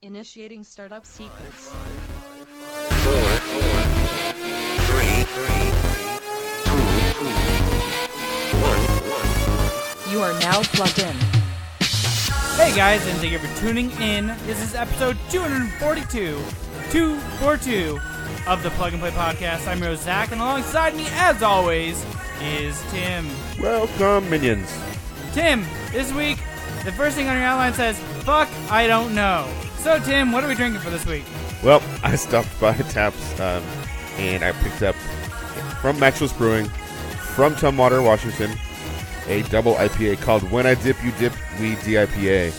Initiating startup sequence. 4, 3, 2, 1. You are now plugged in. Hey guys, and thank you for tuning in. This is episode 242 of the Plug and Play Podcast. I'm your host, Zach, and alongside me, as always, is Tim. Welcome, minions. Tim, this week, the first thing on your outline says, fuck, I don't know. So, Tim, what are we drinking for this week? Well, I stopped by Taps, and I picked up from Maxwell's Brewing, from Tumwater, Washington, a double IPA called When I Dip, You Dip, We DIPA.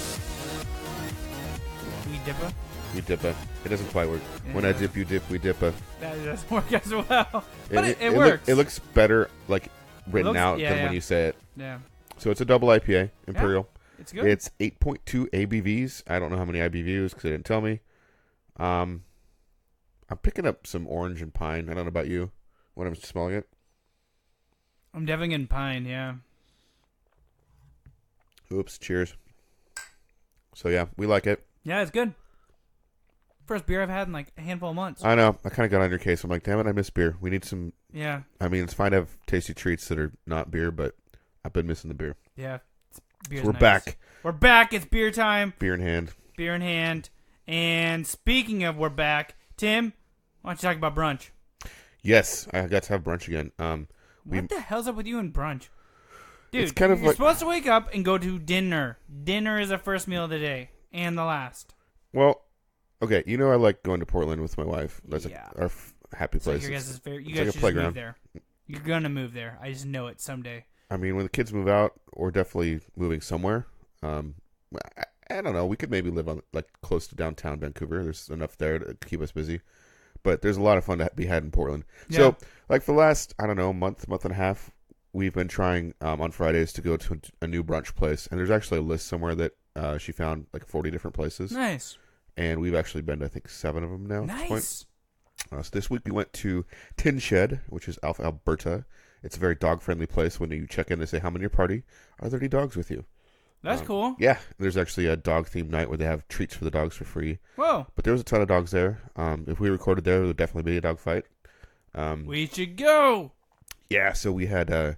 We dippa? We dippa. It doesn't quite work. Yeah. When I dip, you dip, we dippa. That doesn't work as well. But it works. It looks better, like, written looks- out yeah, than when you say it. Yeah. So it's a double IPA, Imperial. It's good. It's 8.2 ABVs. I don't know how many IBVs because they didn't tell me. I'm picking up some orange and pine. I don't know about you when I'm smelling it. I'm definitely getting pine, yeah. Oops, cheers. So yeah, we like it. Yeah, it's good. First beer I've had in like a handful of months. I know. I kind of got on your case. I'm like, damn it, I miss beer. We need some. Yeah. I mean, it's fine to have tasty treats that are not beer, but I've been missing the beer. Yeah. So we're back. We're back. It's beer time. Beer in hand. Beer in hand. And speaking of we're back, Tim, why don't you talk about brunch? Yes, I got to have brunch again. What the hell's up with you and brunch? Dude, It's kind of you're like- supposed to wake up and go to dinner. Dinner is the first meal of the day and the last. Well, okay, you know I like going to Portland with my wife. That's Yeah. Our happy So place. you guys, you it's guys like a should playground. move there. You're gonna move there. I just know it someday. I mean, when the kids move out, we're definitely moving somewhere. I don't know. We could maybe live on like close to downtown Vancouver. There's enough there to keep us busy. But there's a lot of fun to be had in Portland. Yeah. So, like for the last, I don't know, month and a half, we've been trying on Fridays to go to a new brunch place. And there's actually a list somewhere that she found like 40 different places. Nice. And we've actually been to, I think, 7 of them now. At this point. Nice. So this week we went to Tin Shed, which is Alberta. It's a very dog-friendly place. When you check in, they say, how many at your party? Are there any dogs with you? That's cool. Yeah, there's actually a dog-themed night where they have treats for the dogs for free. Whoa. But there was a ton of dogs there. If we recorded there would definitely be a dog fight. We should go. Yeah, so we had a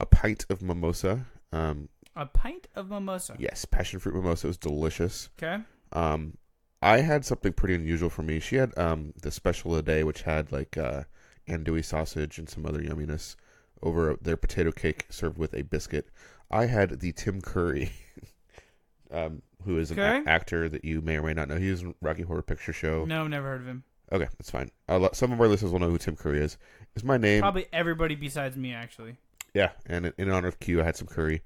pint of mimosa. A pint of mimosa. Yes, passion fruit mimosa. It was delicious. Okay. I had something pretty unusual for me. She had the special of the day, which had like andouille sausage and some other yumminess over their potato cake served with a biscuit. I had the Tim Curry, who is an actor that you may or may not know. He was in Rocky Horror Picture Show. No, never heard of him. Okay, that's fine. Some of our listeners will know who Tim Curry is. Is my name. Probably everybody besides me, actually. Yeah, and in honor of Q, I had some curry.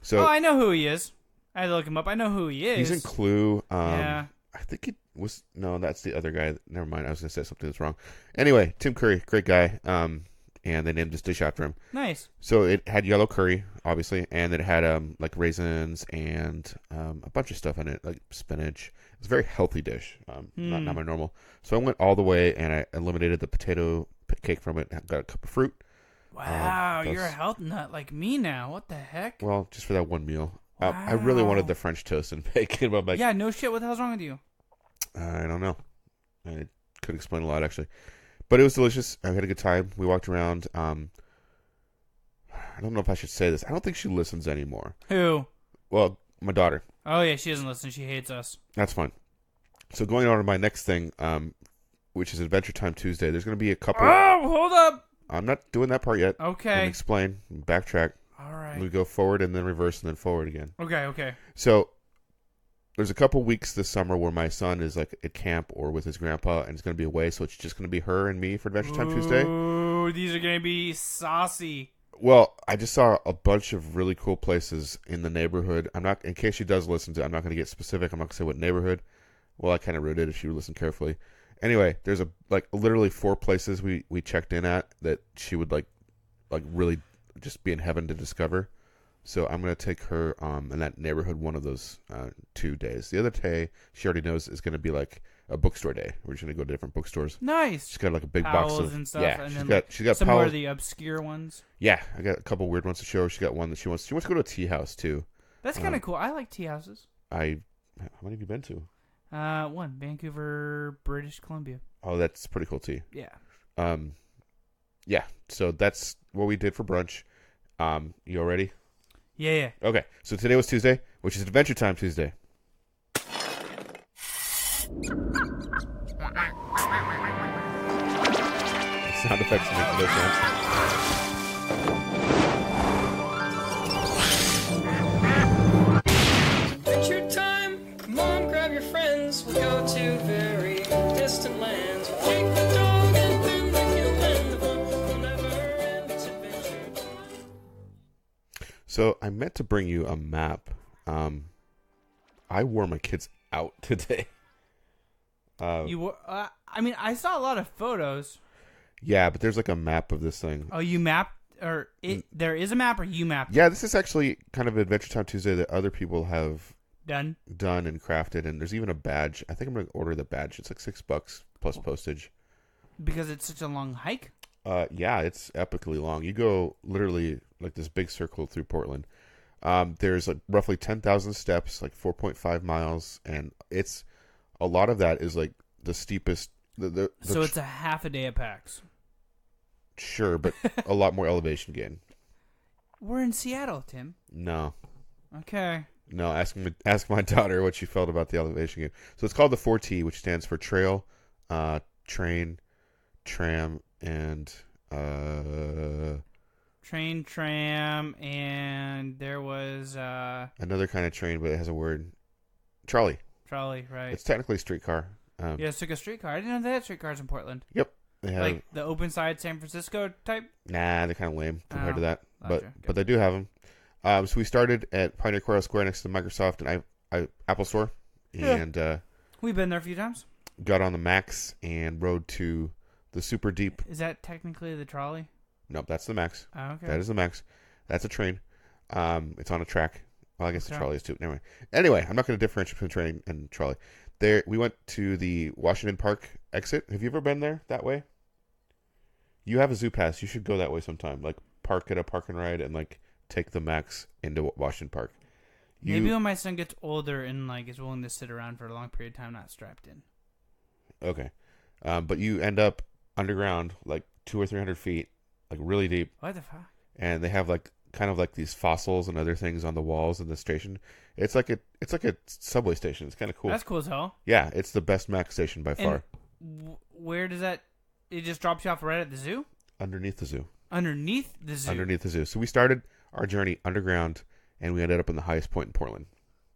So I know who he is. I had to look him up. I know who he is. he's in Clue. Yeah. I think it was... No, that's the other guy. Never mind. I was going to say something that's wrong. Anyway, Tim Curry, great guy. And they named this dish after him. Nice. So it had yellow curry, obviously, and it had like raisins and a bunch of stuff in it, like spinach. It's a very healthy dish, not my normal. So I went all the way and I eliminated the potato cake from it. Got a cup of fruit. Wow, you're a health nut like me now. What the heck? Well, just for that one meal. Wow. I really wanted the French toast and bacon, but I'm like, yeah, no shit. What the hell's wrong with you? I don't know. I could explain a lot, actually. But it was delicious. I had a good time. We walked around. I don't know if I should say this. I don't think she listens anymore. Who? Well, my daughter. Oh, yeah, she doesn't listen. She hates us. That's fine. So going on to my next thing, which is Adventure Time Tuesday, there's going to be a couple... Oh, hold up. I'm not doing that part yet. Okay. Let me explain. Backtrack. All right. We go forward and then reverse and then forward again. Okay. So there's a couple weeks this summer where my son is like at camp or with his grandpa and it's going to be away, so it's just going to be her and me for Adventure Time Tuesday. Ooh, these are going to be saucy. Well, I just saw a bunch of really cool places in the neighborhood. I'm not, in case she does listen to it, I'm not going to get specific. I'm not going to say what neighborhood. Well, I kind of wrote it if she would listen carefully. Anyway, there's literally 4 places we checked in at that she would like really just be in heaven to discover. So I'm going to take her in that neighborhood one of those 2 days. The other day, she already knows is going to be like a bookstore day. We're just going to go to different bookstores. Nice. She's got like a big Powell's box of and stuff. yeah. And She's got some more Powell's. of the obscure ones. Yeah, I got a couple weird ones to show her. She got one that she wants. She wants to go to a tea house too. That's kind of cool. I like tea houses. How many have you been to? One, Vancouver, British Columbia. Oh, that's pretty cool too. Yeah. Yeah. So that's what we did for brunch. You all ready? Yeah. Okay. So today was Tuesday, which is Adventure Time Tuesday. Sound effects make no sense. Adventure time! Come on, grab your friends. We'll go to very distant lands. We'll take the dog and then the hill and the fun will never end. It's adventure time. So I meant to bring you a map. I wore my kids out today. You were. I saw a lot of photos. Yeah, but there's like a map of this thing. Oh, you mapped, or there is a map, or you mapped? Yeah, this is actually kind of Adventure Time Tuesday that other people have Done and crafted, and there's even a badge. I think I'm gonna order the badge. It's like $6 plus postage. because it's such a long hike. Yeah, it's epically long. You go literally like this big circle through Portland. There's like roughly 10,000 steps, like 4.5 miles, and it's a lot of that is like the steepest. So it's a half a day at PAX. Sure, but a lot more elevation gain. We're in Seattle, Tim. No. Okay. No, ask my daughter what she felt about the elevation gain. So it's called the 4T, which stands for trail, train, tram, and Train, tram, and there was another kind of train, but it has a word. Trolley. trolley, right? It's technically a streetcar. Yeah, it's like a streetcar. I didn't know they had streetcars in Portland. Yep. They have, Like the open side San Francisco type. nah, they're kind of lame compared to that. Gotcha. But they do have them. So we started at Pioneer Coral Square next to Microsoft and Apple Store, and We've been there a few times. got on the Max and rode to the super deep. Is that technically the trolley? Nope, that's the Max. Oh, okay. That is the Max. That's a train. It's on a track. Well, I guess the Okay. trolley is too. Anyway, I'm not going to differentiate between train and trolley. There, we went to the Washington Park exit. Have you ever been there that way? You have a zoo pass. You should go that way sometime. Like park at a park and ride and like take the Max into Washington Park. Maybe when my son gets older and like is willing to sit around for a long period of time, not strapped in. Okay, but you end up underground, like 200 or 300 feet, like really deep, What the fuck? and they have like kind of like these fossils and other things on the walls in the station. It's like a subway station. It's kind of cool. That's cool as hell. Yeah, it's the best Max station by far. Where does that? It just drops you off right at the zoo. Underneath the zoo. Underneath the zoo. Underneath the zoo. So we started our journey underground, and we ended up in the highest point in Portland.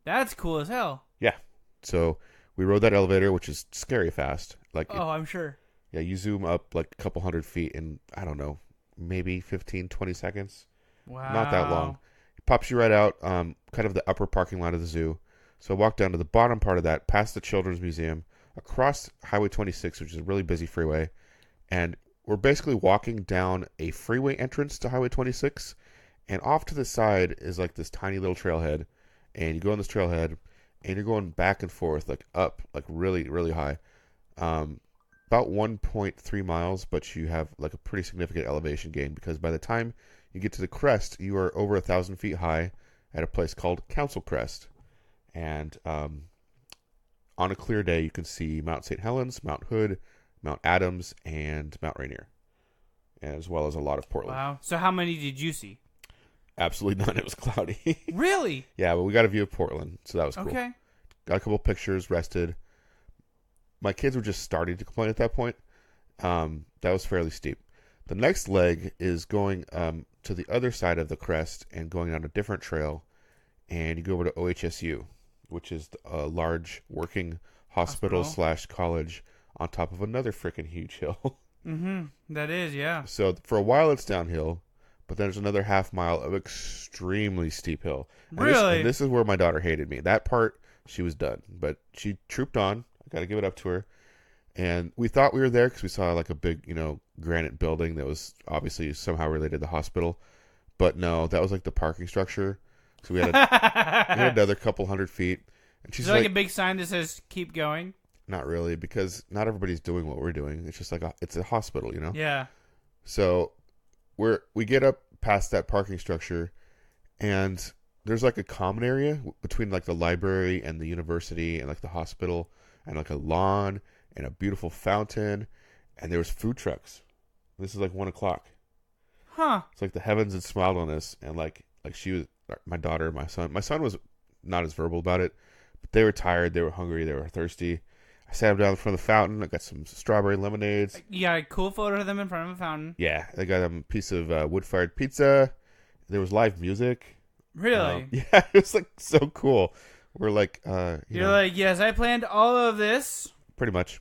That's cool as hell. Yeah. So we rode that elevator, which is scary fast. Like, I'm sure. yeah, you zoom up like a couple hundred feet in, I don't know, maybe 15, 20 seconds. Wow. Not that long. It pops you right out, kind of the upper parking lot of the zoo. So I walked down to the bottom part of that, past the Children's Museum, across Highway 26, which is a really busy freeway. And we're basically walking down a freeway entrance to Highway 26. And off to the side is like this tiny little trailhead. And you go on this trailhead, and you're going back and forth, like up, like really, really high. About 1.3 miles, but you have like a pretty significant elevation gain because by the time you get to the crest, you are over 1,000 feet high at a place called Council Crest. And on a clear day, you can see Mount St. Helens, Mount Hood, Mount Adams, and Mount Rainier, as well as a lot of Portland. Wow. So how many did you see? Absolutely none. It was cloudy. Really? Yeah, but we got a view of Portland, so that was cool. Okay. Got a couple pictures, rested. My kids were just starting to complain at that point. That was fairly steep. The next leg is going to the other side of the crest and going on a different trail, and you go over to OHSU, which is a large working hospital / college on top of another freaking huge hill. Mm-hmm. That is, yeah. So for a while it's downhill, but then there's another half mile of extremely steep hill. And Really? This is where my daughter hated me. That part, she was done, but she trooped on. I got to give it up to her. And we thought we were there because we saw like a big, granite building that was obviously somehow related to the hospital. But no, that was like the parking structure. So we had, we had another couple hundred feet. And she's Is there like a big sign that says "Keep going"? Not really, because not everybody's doing what we're doing. It's just like it's a hospital, Yeah. So we get up past that parking structure, and there's like a common area between like the library and the university and like the hospital. and like a lawn and a beautiful fountain, and there was food trucks. This is like 1:00. Huh. It's like the heavens had smiled on us, and like she was my daughter, my son. My son was not as verbal about it, but they were tired, they were hungry, they were thirsty. I sat them down in front of the fountain. I got some strawberry lemonades. You got a cool photo of them in front of a fountain. Yeah, I got them a piece of wood-fired pizza. There was live music. Really? Yeah, it was like so cool. We're like, You're like, yes, I planned all of this. pretty much.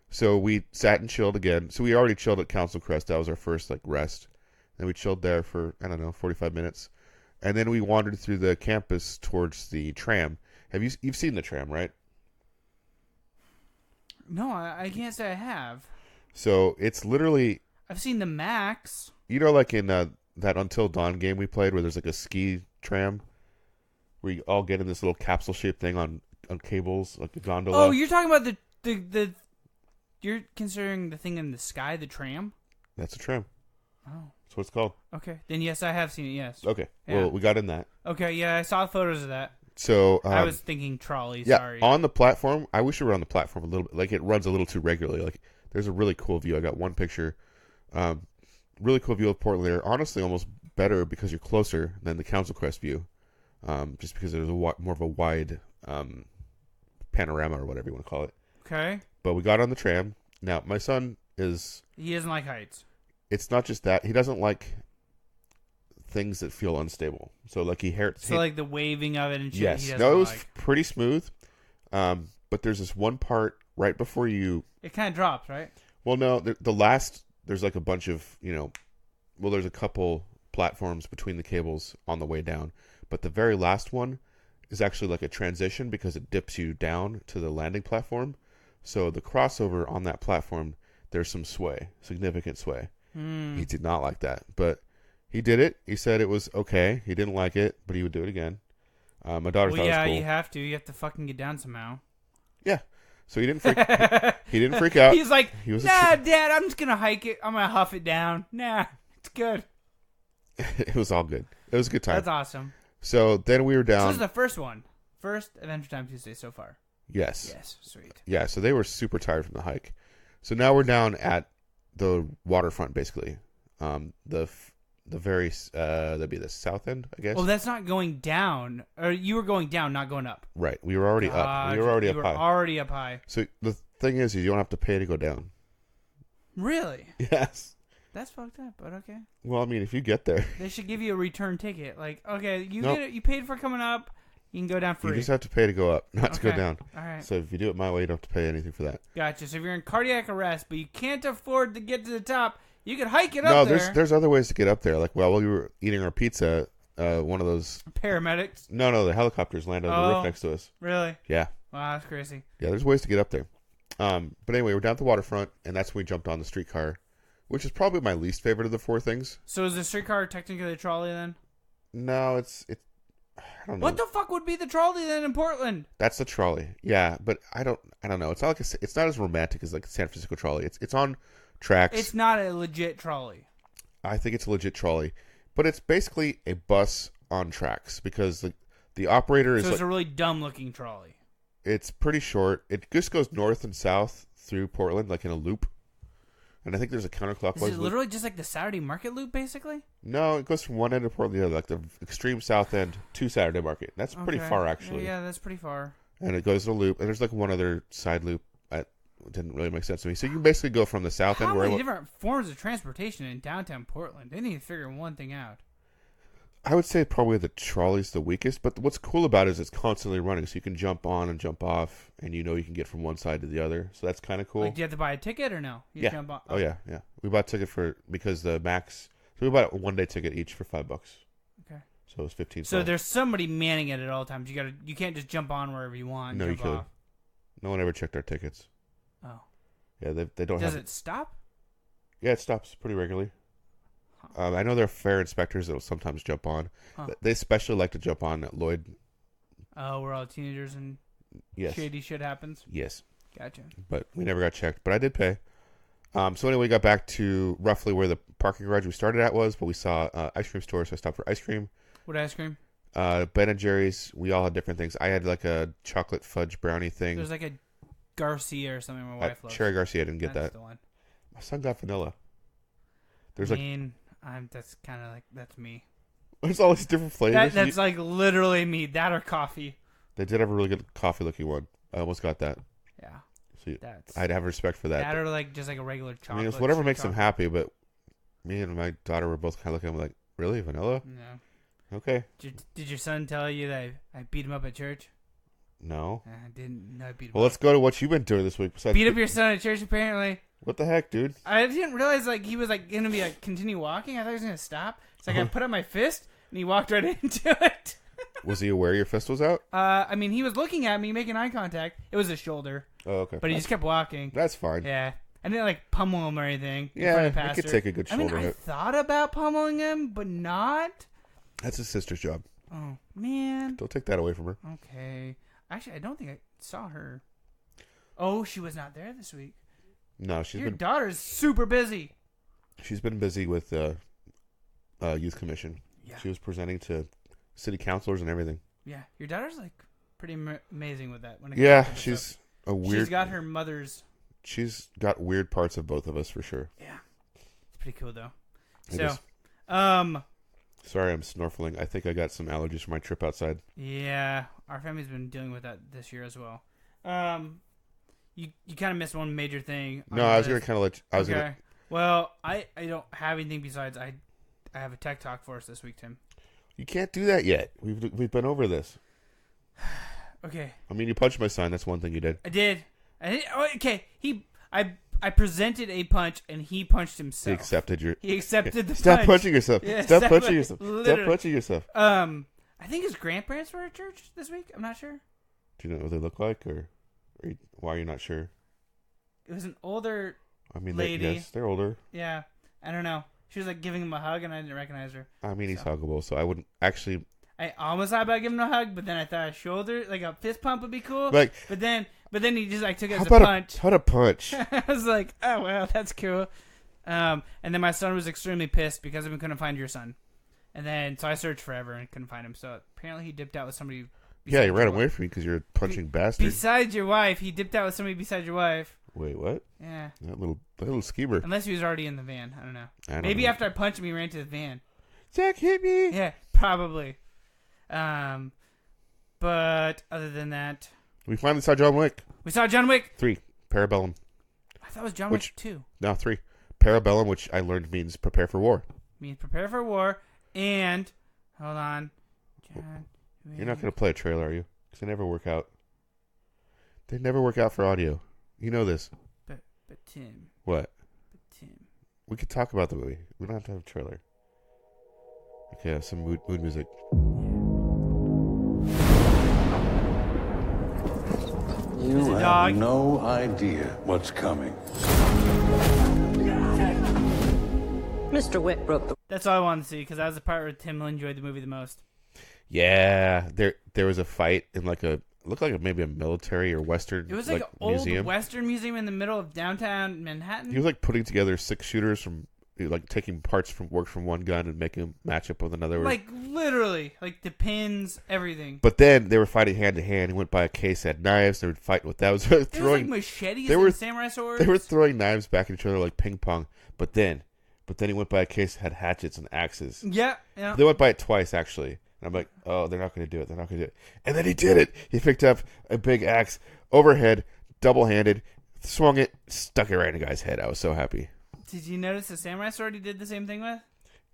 So we sat and chilled again. So we already chilled at Council Crest. That was our first like rest. Then we chilled there for 45 minutes, and then we wandered through the campus towards the tram. You've seen the tram, right? No, I can't say I have. So it's literally, I've seen the Max. like in that Until Dawn game we played, where there's like a ski tram, where you all get in this little capsule-shaped thing on cables, like a gondola. Oh, you're talking about the you're considering the thing in the sky, the tram? That's a tram. Oh. That's what it's called. Okay. Then yes, I have seen it, yes. Okay. Yeah. Well, we got in that. Okay, yeah, I saw photos of that. So I was thinking trolley, yeah, sorry. on the platform. I wish it were on the platform a little bit. Like it runs a little too regularly. Like there's a really cool view. I got one picture. Really cool view of Portland there. Honestly, almost better because you're closer than the Council Crest view. Just because there's more of a wide panorama or whatever you want to call it. Okay. But we got on the tram. Now my son He doesn't like heights. It's not just that he doesn't like things that feel unstable. So like like the waving of it and shit. Yes, He no, it was like. pretty smooth. But there's this one part right before you. It kind of drops, right? Well, no, the last there's like a bunch of there's a couple platforms between the cables on the way down, but the very last one is actually like a transition because it dips you down to the landing platform. So the crossover on that platform, there's some sway, significant sway. He did not like that, but he did it. He said it was okay. He didn't like it, but he would do it again. My daughter thought it was cool. You have to. You have to fucking get down somehow. Yeah. So he didn't freak. He didn't freak out. He's like, he was Dad, I'm just gonna hike it. I'm gonna huff it down. Nah, it's good. It was all good. It was a good time. That's awesome. So then we were down. This is the first one. First Adventure Time Tuesday so far. Yes. Yes, sweet. Yeah. So they were super tired from the hike. So now we're down at the waterfront, basically. The very that'd be the south end, I guess. Oh, that's not going down. Or you were going down, not going up. Right. We were already up. We were already up high. Already up high. So the thing is, you don't have to pay to go down. Really? Yes. That's fucked up, but okay. Well, I mean, if you get there, They should give you a return ticket. Like, okay, you Nope. get it, you paid for coming up, you can go down free. you just have to pay to go up, not to go Okay. down. All right. So if you do it my way, you don't have to pay anything for that. Gotcha. So if you're in cardiac arrest, but you can't afford to get to the top, you could hike it No, up there. there's other ways to get up there. Like while we were eating our pizza, one of those Paramedics. no, the helicopters landed on the Oh. roof next to us. Really? Yeah. Wow, that's crazy. Yeah, there's ways to get up there. But anyway, we're down at the waterfront, and that's when we jumped on the streetcar, which is probably my least favorite of the four things. So is the streetcar technically a trolley then? No, it's I don't know. What the fuck would be the trolley then in Portland? That's the trolley. Yeah, but I don't know. It's not like it's not as romantic as like the San Francisco trolley. It's on tracks. It's not a legit trolley. I think it's a legit trolley, but it's basically a bus on tracks because the operator is So it's like, a really dumb looking trolley. it's pretty short. It just goes north and south through Portland like in a loop. And I think there's a counterclockwise Is it loop. literally just like the Saturday Market loop, basically? No, it goes from one end of Portland to the other, like the extreme south end to Saturday Market. That's pretty Okay. far, actually. Yeah, that's pretty far. And it goes in a loop, and there's like one other side loop. That didn't really make sense to me. So you can basically go from the south How end where many different forms of transportation in downtown Portland? They need to figure one thing out. I would say probably the trolley's the weakest, but what's cool about it is it's constantly running, so you can jump on and jump off, and you can get from one side to the other. So that's kind of cool. Like, do you have to buy a ticket or no? You Yeah. Jump on? Oh yeah. We bought a ticket because the max. So we bought a one-day ticket each for $5. Okay. So it was 15. So there's somebody manning it at all times. You can't just jump on wherever you want. And No, you jump could. off. No one ever checked our tickets. Oh. Yeah, they don't Does have. it stop? Yeah, it stops pretty regularly. I know there are fare inspectors that will sometimes jump on. Huh. They especially like to jump on at Lloyd. Oh, we're all teenagers and Yes. shady shit happens. Yes. Gotcha. But we never got checked. But I did pay. So anyway, we got back to roughly where the parking garage we started at was, but we saw ice cream store, so I stopped for ice cream. What ice cream? Ben and Jerry's. We all had different things. I had like a chocolate fudge brownie thing. There's like a Garcia or something. My wife loves. Cherry Garcia, I didn't get That's that. the one. My son got vanilla. I mean, that's kind of like that's me. There's all these different flavors. That's like literally me. That or coffee. They did have a really good coffee-looking one. I almost got that. Yeah. So That's I'd have respect for that. that or like just like a regular chocolate. I mean, it's whatever makes them chocolate. happy, but me and my daughter were both kind of looking at him like, really? Vanilla? No. Okay. Did your son tell you that I beat him up at church? No. I didn't. No, I beat him Well, up. let's go to what you've been doing this week. Besides Beat up your son at church, apparently. What the heck, dude? I didn't realize like he was like gonna be like continue walking. I thought he was gonna stop. So like I put up my fist and he walked right into it. Was he aware your fist was out? I mean, he was looking at me, making eye contact. It was his shoulder, Oh, okay. but he just kept walking. That's fine. Yeah, I didn't like pummel him or anything. in front Yeah, of the I could pastor. take a good I mean, shoulder I hit. thought about pummeling him, but not. That's his sister's job. Oh man. Don't take that away from her. Okay. Actually, I don't think I saw her. Oh, she was not there this week. No, Your daughter's super busy. she's been busy with youth commission. Yeah. She was presenting to city councilors and everything. Yeah, your daughter's like pretty amazing with that. When it Yeah, comes to she's stuff. a weird. She's got her mother's. She's got weird parts of both of us for sure. Yeah, it's pretty cool though. It So, is. Sorry, I'm snorkeling. I think I got some allergies from my trip outside. yeah, our family's been dealing with that this year as well. You kind of missed one major thing. on No, your I was gonna list. kind of let. I was okay. gonna. Well, I don't have anything besides I have a tech talk for us this week, Tim. You can't do that yet. We've been over this. Okay. I mean, you punched my son. That's one thing you did. I did. Oh, okay. I presented a punch and he punched He himself. accepted your. He accepted the Stop punch. punching yourself. Yeah, Stop punching yourself. Stop literally. punching yourself. I think his grandparents were at church this week. I'm not sure. Do you know what they look like, or why are you not sure? It was an older. I mean, Lady. yes, they're older. Yeah, I don't know. She was like giving him a hug, and I didn't recognize her. I mean, he's So. huggable, so I wouldn't actually. I almost thought about giving him a hug, but then I thought a shoulder, like a fist pump, would be cool. Like, but then he just like took it how as a about punch. how to punch? I was like, oh well, that's cool. And then my son was extremely pissed because we couldn't find your son. And then so I searched forever and couldn't find him. So apparently he dipped out with somebody. Yeah, he besides ran your away wife. from you because you're a punching bastard. Besides your wife, he dipped out with somebody besides your wife. Wait, what? Yeah. That little schemer. Unless he was already in the van. I don't know. I don't Maybe know. after I punched him, he ran to the van. Zach hit me. Yeah, probably. But other than that, We finally saw John Wick. we saw John Wick. 3, Parabellum. I thought it was John Which- Wick 2. No, 3, Parabellum, which I learned means prepare for war. Means prepare for war. And, hold on. John You're not Wick. going to play a trailer, are you? Because they never work out. They never work out for audio. You know this. But Tim. What? Tim. We could talk about the movie. We don't have to have a trailer. Okay, have some mood music. You Is it have dog? no idea what's coming. Mr. Wick broke the That's all I wanted to see because that was the part where Tim enjoyed the movie the most. Yeah, there was a fight in like a looked like maybe a military or western. It was like an old museum. Western museum in the middle of downtown Manhattan. He was like putting together 6 shooters from like taking parts from one gun and making them match up with another. Like literally, like the pins, everything. But then they were fighting hand to hand. He went by a case that had knives. They were fighting with that. There was Throwing. like machetes they and were- samurai swords. They were throwing knives back at each other like ping pong. But then he went by a case that had hatchets and axes. Yeah. They went by it twice actually. And I'm like, oh, they're not going to do it. They're not going to do it. And then he did it. He picked up a big axe overhead, double-handed, swung it, stuck it right in the guy's head. I was so happy. Did you notice the samurai sword he did the same thing with?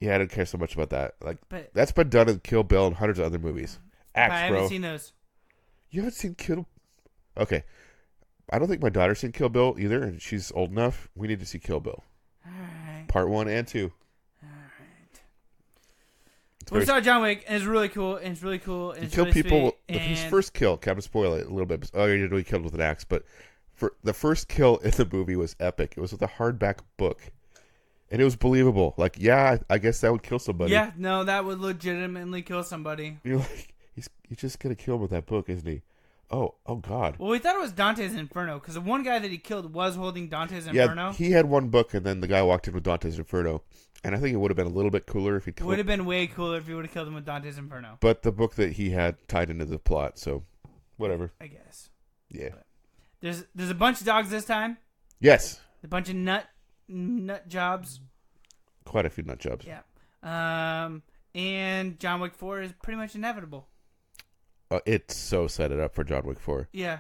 Yeah, I don't care so much about that. Like But that's been done in Kill Bill and hundreds of other movies. Axe, I haven't bro. seen those. You haven't seen Kill? Okay, I don't think my daughter's seen Kill Bill either, and she's old enough. We need to see Kill Bill, All right. Part 1 and 2. All right. It's We very- saw John Wick, and it's really cool. And it's really cool. And He it's killed really people. sweet, His and first kill, kind of spoil it a little bit. Oh, you know, he killed with an axe, but for the first kill in the movie was epic. It was with a hardback book, and it was believable. Like, yeah, I guess that would kill somebody. Yeah, no, that would legitimately kill somebody. You're like, he's just gonna kill him with that book, isn't he? Oh God. Well, we thought it was Dante's Inferno because the one guy that he killed was holding Dante's Yeah, Inferno. he had one book, and then the guy walked in with Dante's Inferno, and I think it would have been a little bit cooler if he It killed. would have been way cooler if he would have killed him with Dante's Inferno. But the book that he had tied into the plot, so whatever. I guess. Yeah. There's a bunch of dogs this time. Yes. A bunch of nut jobs. Quite a few nut jobs. Yeah. And John Wick 4 is pretty much inevitable. It's so set it up for John Wick 4. Yeah.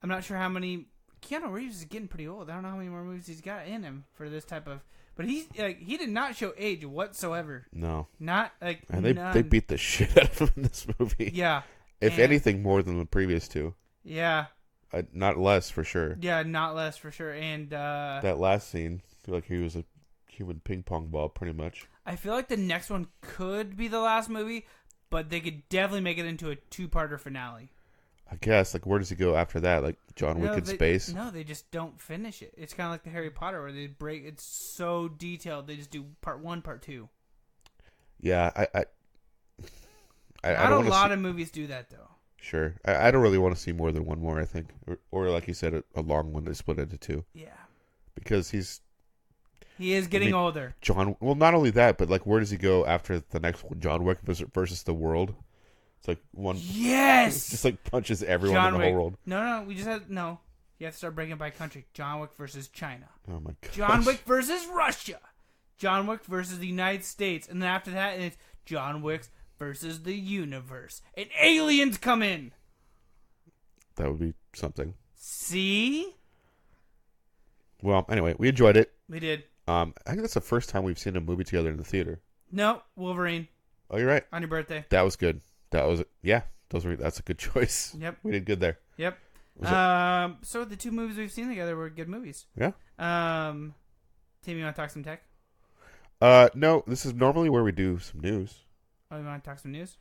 I'm not sure how many... Keanu Reeves is getting pretty old. I don't know how many more movies he's got in him for this type of... But he did not show age whatsoever. No. Not like And none. they beat the shit out of him in this movie. Yeah. If anything, more than the previous two. Yeah. Not less, for sure. Yeah, not less for sure. And that last scene, I feel like he was a human ping pong ball, pretty much. I feel like the next one could be the last movie, but they could definitely make it into a two-parter finale. I guess, like, where does he go after that? Like, John Wick in space? No, they just don't finish it. It's kind of like the Harry Potter where they break. It's so detailed. They just do part 1, part 2. Yeah, I Not don't a lot see, of movies do that, though. Sure. I don't really want to see more than one more, I think. Or like you said, a long one they split into two. Yeah. Because he is getting older. Well, not only that, but, like, where does he go after the next one? John Wick versus the world? It's like one. Yes. Just like punches everyone John in the Wick. whole world. No. We just had no. You have to start breaking by country. John Wick versus China. Oh my god. John Wick versus Russia. John Wick versus the United States, and then after that, it's John Wick versus the universe, and aliens come in. That would be something. See? Well, anyway, we enjoyed it. We did. I think that's the first time we've seen a movie together in the theater. No, Wolverine Oh, you're right. on your birthday. That was good. That's a good choice. Yep. We did good there. Yep. So the two movies we've seen together were good movies. Yeah. Tim, you want to talk some tech? No, this is normally where we do some news. Oh, you want to talk some news?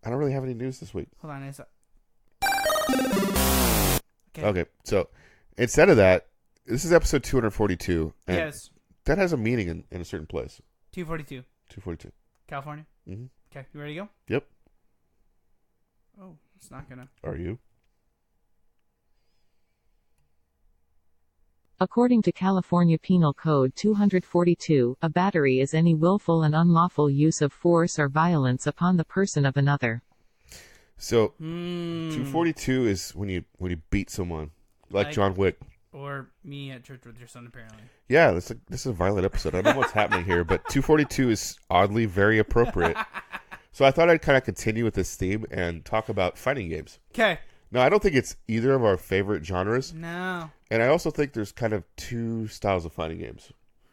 I don't really have any news this week. Hold on. Okay, so instead of that, this is episode 242. And Yes. that has a meaning in a certain place. 242. 242. California? Mm-hmm. Okay, you ready to go? Yep. Oh, it's not going to. Are you? According to California Penal Code 242, a battery is any willful and unlawful use of force or violence upon the person of another. So 242 is when you beat someone, like John Wick. Or me at church with your son, apparently. Yeah, this is a violent episode. I don't know what's happening here, but 242 is oddly very appropriate. So I thought I'd kind of continue with this theme and talk about fighting games. Okay. Now, I don't think it's either of our favorite genres. No. And I also think there's kind of two styles of fighting games.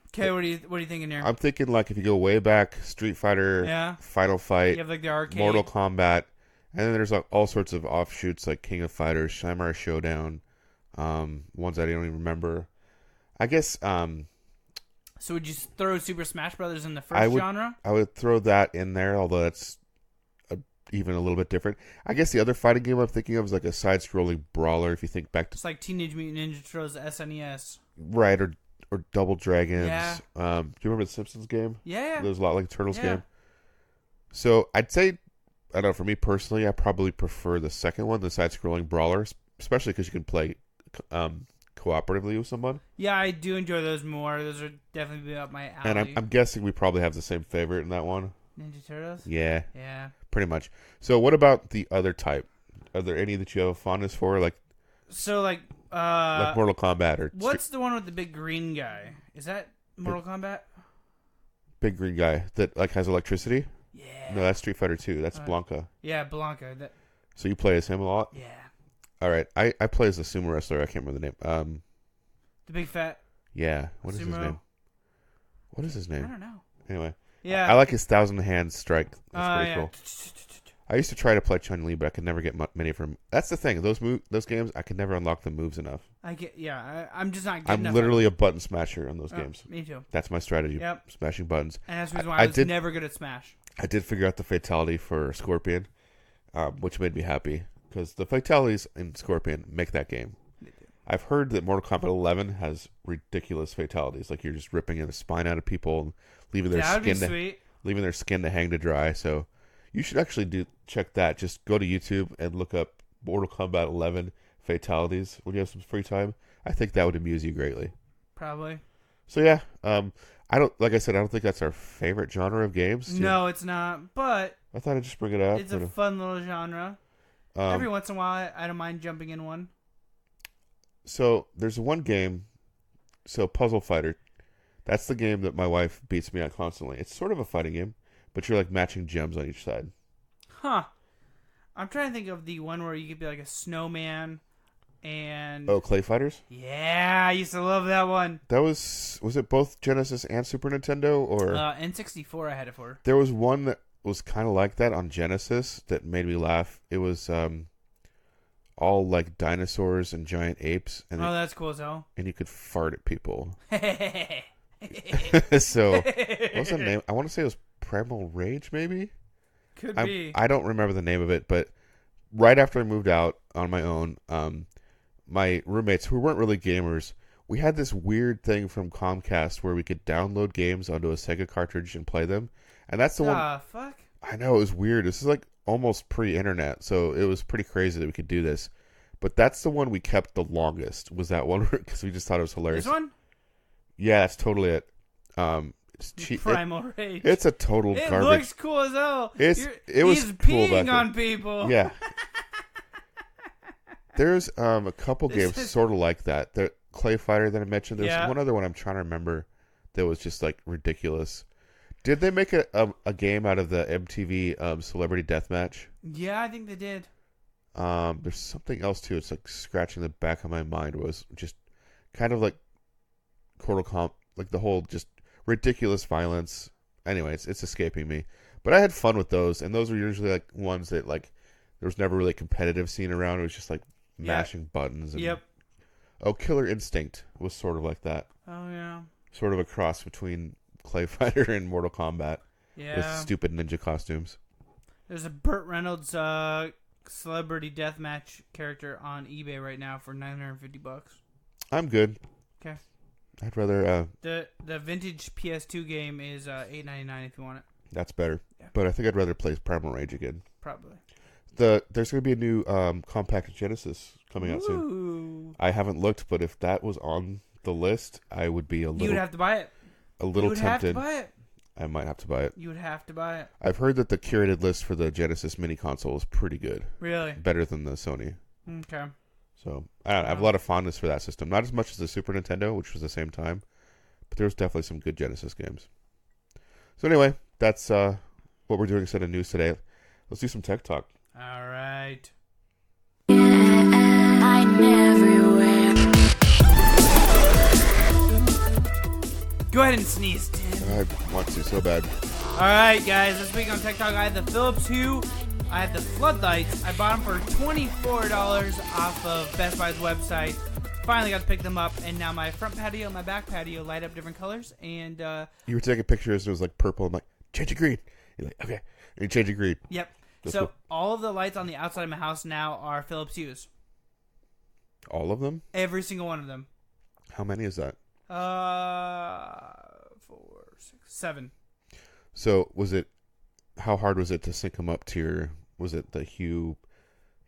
Okay, what are you thinking here? I'm thinking, like, if you go way back, Street Fighter, Final Fight, You have like the arcade. Mortal Kombat, and then there's like all sorts of offshoots like King of Fighters, Samurai Showdown, ones I don't even remember. I guess. So would you throw Super Smash Brothers in the first genre? I would throw that in there, although that's even a little bit different. I guess the other fighting game I'm thinking of is like a side-scrolling brawler. If you think back to It's like Teenage Mutant Ninja Turtles SNES. right or Double Dragons. Yeah. Do you remember the Simpsons game? Yeah. There was a lot like a Turtles Yeah. game. So I'd say, I don't know, for me personally, I probably prefer the second one, the side-scrolling brawler, especially because you can play cooperatively with someone. Yeah, I do enjoy those more. Those are definitely up my alley. And I'm guessing we probably have the same favorite in that one. Ninja Turtles? Yeah, Yeah. pretty much. So what about the other type? Are there any that you have a fondness for, like So Mortal Kombat or what's the one with the big green guy? Is that Mortal Kombat? big green guy that like has electricity? Yeah. No, that's Street Fighter 2. That's Blanca. Yeah, Blanca. So you play as him a lot? Yeah. All right. I play as a sumo wrestler. I can't remember the name. The big fat. Yeah. What is his Sumo? name? What is his I name? don't know. Anyway. Yeah. I like his 1,000-hand strike. That's pretty yeah. cool. I used to try to play Chun-Li, but I could never get many of them. That's the thing. Those games, I could never unlock the moves enough. I'm just not good I'm enough. literally a button smasher on those games. Me too. That's my strategy. Yep. Smashing buttons. And that's the reason why I was never good at Smash. I did figure out the fatality for Scorpion, which made me happy because the fatalities in Scorpion make that game. I've heard that Mortal Kombat 11 has ridiculous fatalities, like you're just ripping the spine out of people and leaving their skin to hang to dry. So you should actually check that. Just go to YouTube and look up Mortal Kombat 11 fatalities when you have some free time. I think that would amuse you greatly. Probably. So yeah, I don't think that's our favorite genre of games. No, it's not. But I thought I'd just bring it up. It's a fun little genre. Every once in a while, I don't mind jumping in one. So there's one game. So Puzzle Fighter. That's the game that my wife beats me at constantly. It's sort of a fighting game, but you're like matching gems on each side. Huh. I'm trying to think of the one where you could be like a snowman and... Oh, Clay Fighters? Yeah, I used to love that one. That was it both Genesis and Super Nintendo? Or N64 I had it for. there was one that was kind of like that on Genesis that made me laugh. It was all like dinosaurs and giant apes. And Oh, that's cool as hell. and you could fart at people. So, what's the name? I want to say it was Primal Rage, maybe? Could be. I don't remember the name of it, but right after I moved out on my own, my roommates, who weren't really gamers, we had this weird thing from Comcast where we could download games onto a Sega cartridge and play them. And that's the one... fuck? I know, it was weird. This is like almost pre-internet, so it was pretty crazy that we could do this. But that's the one we kept the longest, was that one, because we just thought it was hilarious. This one? Yeah, that's totally it. It's cheap. Primal Rage. It's a total It garbage. looks cool as hell. It was He's cool peeing back then. on people. Yeah. There's a couple games sort of like that. The Clay Fighter that I mentioned. There's one other one I'm trying to remember that was just like ridiculous. Did they make a game out of the MTV Celebrity Deathmatch? Yeah, I think they did. There's something else too. It's like scratching the back of my mind. Was just kind of like like the whole just ridiculous violence. Anyways, it's escaping me. But I had fun with those, and those were usually like ones that like there was never really a competitive scene around. It was just like mashing buttons. And, Yep. Oh, Killer Instinct was sort of like that. Oh yeah. Sort of a cross between Clay Fighter and Mortal Kombat. Yeah. With stupid ninja costumes. There's a Burt Reynolds Celebrity Deathmatch character on eBay right now for $950. I'm good. Okay. I'd rather. The vintage PS2 game is $8.99 if you want it. That's better. Yeah. But I think I'd rather play Primal Rage again. Probably. There's going to be a new compact Genesis coming out soon. Ooh. I haven't looked, but if that was on the list, I would be a little. You would have to buy it. A little You would have to tempted. buy it. I might have to buy it. You would have to buy it. I've heard that the curated list for the Genesis mini console is pretty good. Really? Better than the Sony. Okay. So I don't know, I have a lot of fondness for that system. Not as much as the Super Nintendo, which was the same time, but there was definitely some good Genesis games. So anyway, that's what we're doing instead of news today. Let's do some tech talk. All right. I'm everywhere. Go ahead and sneeze, Tim. I want to so bad. All right, guys. This week on Tech Talk, I had the Philips Hue. I had the floodlights. I bought them for $24 off of Best Buy's website. Finally got to pick them up, and now my front patio and my back patio light up different colors. And You were taking pictures, and it was like purple. I'm like, change it green. You're like, okay. And you change it green. yep. That's So cool. all of the lights on the outside of my house now are Philips Hues. All of them? Every single one of them. How many is that? 4, 6, 7. So was it? How hard was it to sync them up to your? Was it the Hue?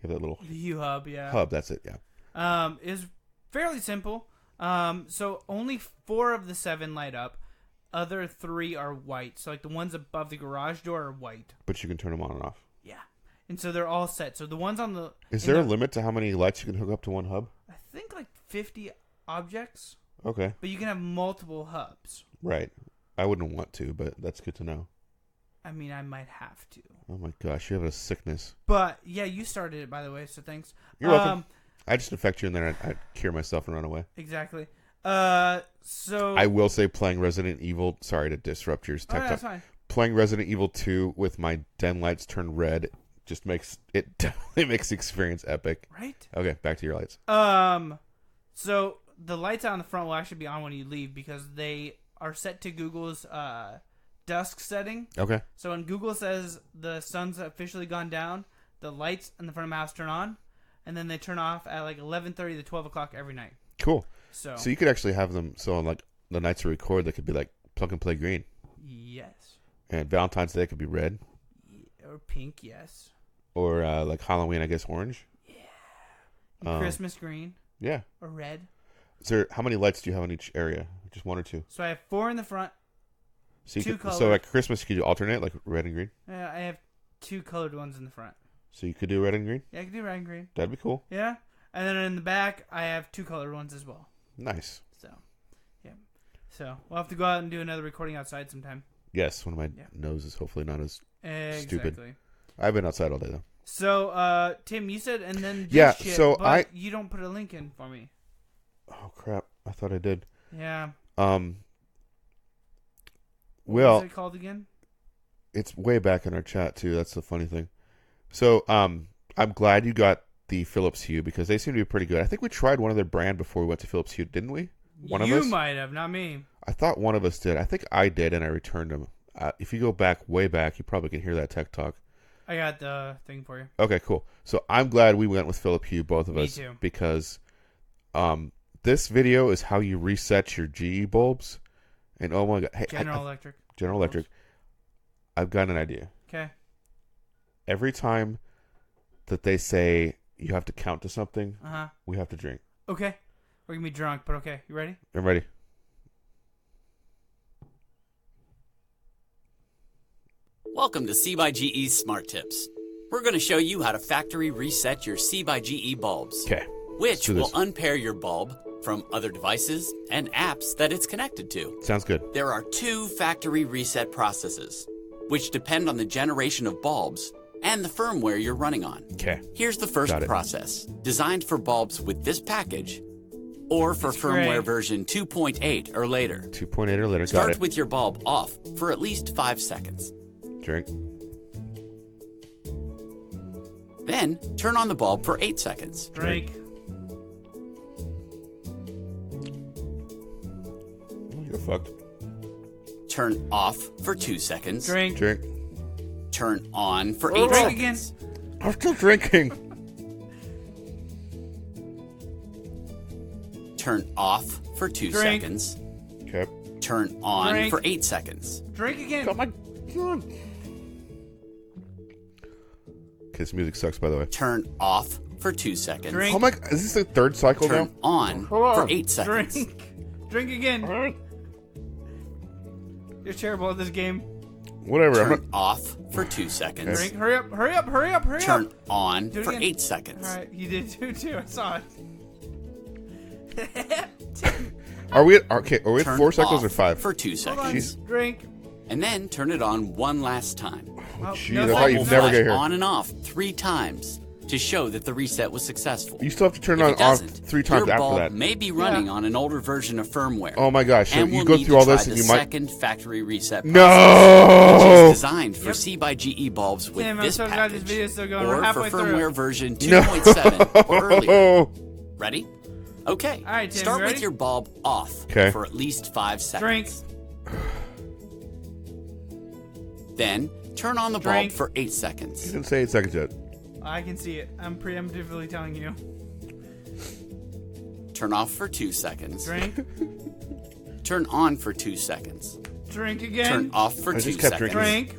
You have that little The Hue hub, yeah. hub. That's it. Yeah. Is fairly simple. So only 4 of the 7 light up. Other 3 are white. So like the ones above the garage door are white. But you can turn them on and off. Yeah. And so they're all set. So the ones on the Is in there a the- limit to how many lights you can hook up to one hub? I think like 50 objects, Okay. but you can have multiple hubs. Right. I wouldn't want to, but that's good to know. I mean, I might have to. Oh my gosh, you have a sickness. But yeah, you started it by the way, so thanks. You're welcome. I just infect you and then I'd cure myself and run away. Exactly. So I will say playing Resident Evil, sorry to disrupt your oh, tech yeah, that's talk. fine. Playing Resident Evil 2 with my den lights turned red just makes it definitely makes the experience epic. Right? Okay, back to your lights. So the lights out on the front will actually be on when you leave because they are set to Google's dusk setting. Okay. So when Google says the sun's officially gone down, the lights in the front of my house turn on, and then they turn off at like 11:30 to 12 o'clock every night. Cool. So So you could actually have them so on like the nights we record they could be like plug and play green. yes, And Valentine's Day could be red. or pink, yes, Or like Halloween, I guess orange. Christmas green Yeah. or red. Is there how many lights do you have in each area? Just 1 or 2? So I have 4 in the front. So you Two could, colors. so at Christmas you could do alternate like red and green. I have 2 colored ones in the front. So you could do red and green. Yeah, I can do red and green. That'd be cool. Yeah. And then in the back, I have 2 colored ones as well. Nice. So, yeah. So we'll have to go out and do another recording outside sometime. Yes, when my nose is hopefully not as stupid. I've been outside all day though. So, Tim, you said, and then this shit, so but you don't put a link in for me. Oh crap! I thought I did. Yeah. Well, What was it called again? It's way back in our chat too. That's the funny thing. So, I'm glad you got the Philips Hue because they seem to be pretty good. I think we tried one of their brand before we went to Philips Hue, didn't we? One of us? You might have, not me. I thought one of us did. I think I did, and I returned them. If you go back, way back, you probably can hear that tech talk. I got the thing for you. Okay, cool. So I'm glad we went with Philip Hue, both of us. Me too. Because this video is how you reset your GE bulbs. And oh my god. Hey, General Electric. General Electric. I've got an idea. Okay. Every time that they say you have to count to something, we have to drink. Okay. We're going to be drunk, but okay. You ready? I'm ready. Welcome to C by GE's Smart Tips. We're going to show you how to factory reset your C by GE bulbs. Okay. Which will unpair your bulb from other devices and apps that it's connected to. Sounds good. There are 2 factory reset processes, which depend on the generation of bulbs and the firmware you're running on. Okay. Here's the first process, designed for bulbs with this package or for firmware version 2.8 or later. 2.8 or later, Start with your bulb off for at least 5 seconds. Drink. Then, turn on the bulb for 8 seconds. Drink. You're fucked. Turn off for 2 seconds. Drink. Drink. Turn on for 8 Drink seconds. again. I'm still drinking. Turn off for 2 Drink. seconds. Okay. Turn on Drink. for 8 seconds. Drink again. Oh my god. Okay, this music sucks, by the way. Turn off for 2 seconds. Drink. Oh my! Is this the 3rd cycle Turn now? on for 8 seconds. Drink. Drink again. You're terrible at this game. Whatever. I'm Turn off for 2 seconds. Drink. Hurry up. Hurry up. Hurry up. Hurry Turn up. on Do it for again. 8 seconds. All right. You did too. I saw it. Are we at 4 cycles off or 5? For 2 Hold on. seconds. Drink. And then turn it on one last time. Oh, Jeez, no I thought cycles. you'd never Flash get here. on and off 3 times to show that the reset was successful. You still have to turn it If on it off doesn't, 3 times your after bulb that. may be running on an older version of firmware. Oh my gosh! So and you we'll go need through to all try this and the you might. second factory reset process, No! which is designed for C by GE bulbs with Damn, I'm this so glad this package, video's still going. We're or for halfway through. firmware version No! 2.7 or earlier. Ready? Okay. All right, Tim, Start you ready? with your bulb off Okay. for at least 5 Drink. seconds. Then turn on the Drink. bulb for 8 You seconds. didn't say 8 seconds yet. I can see it. I'm preemptively telling you. Turn off for 2 seconds. Drink. Turn on for 2 seconds. Drink again. Turn off for I 2 just kept seconds. Drink.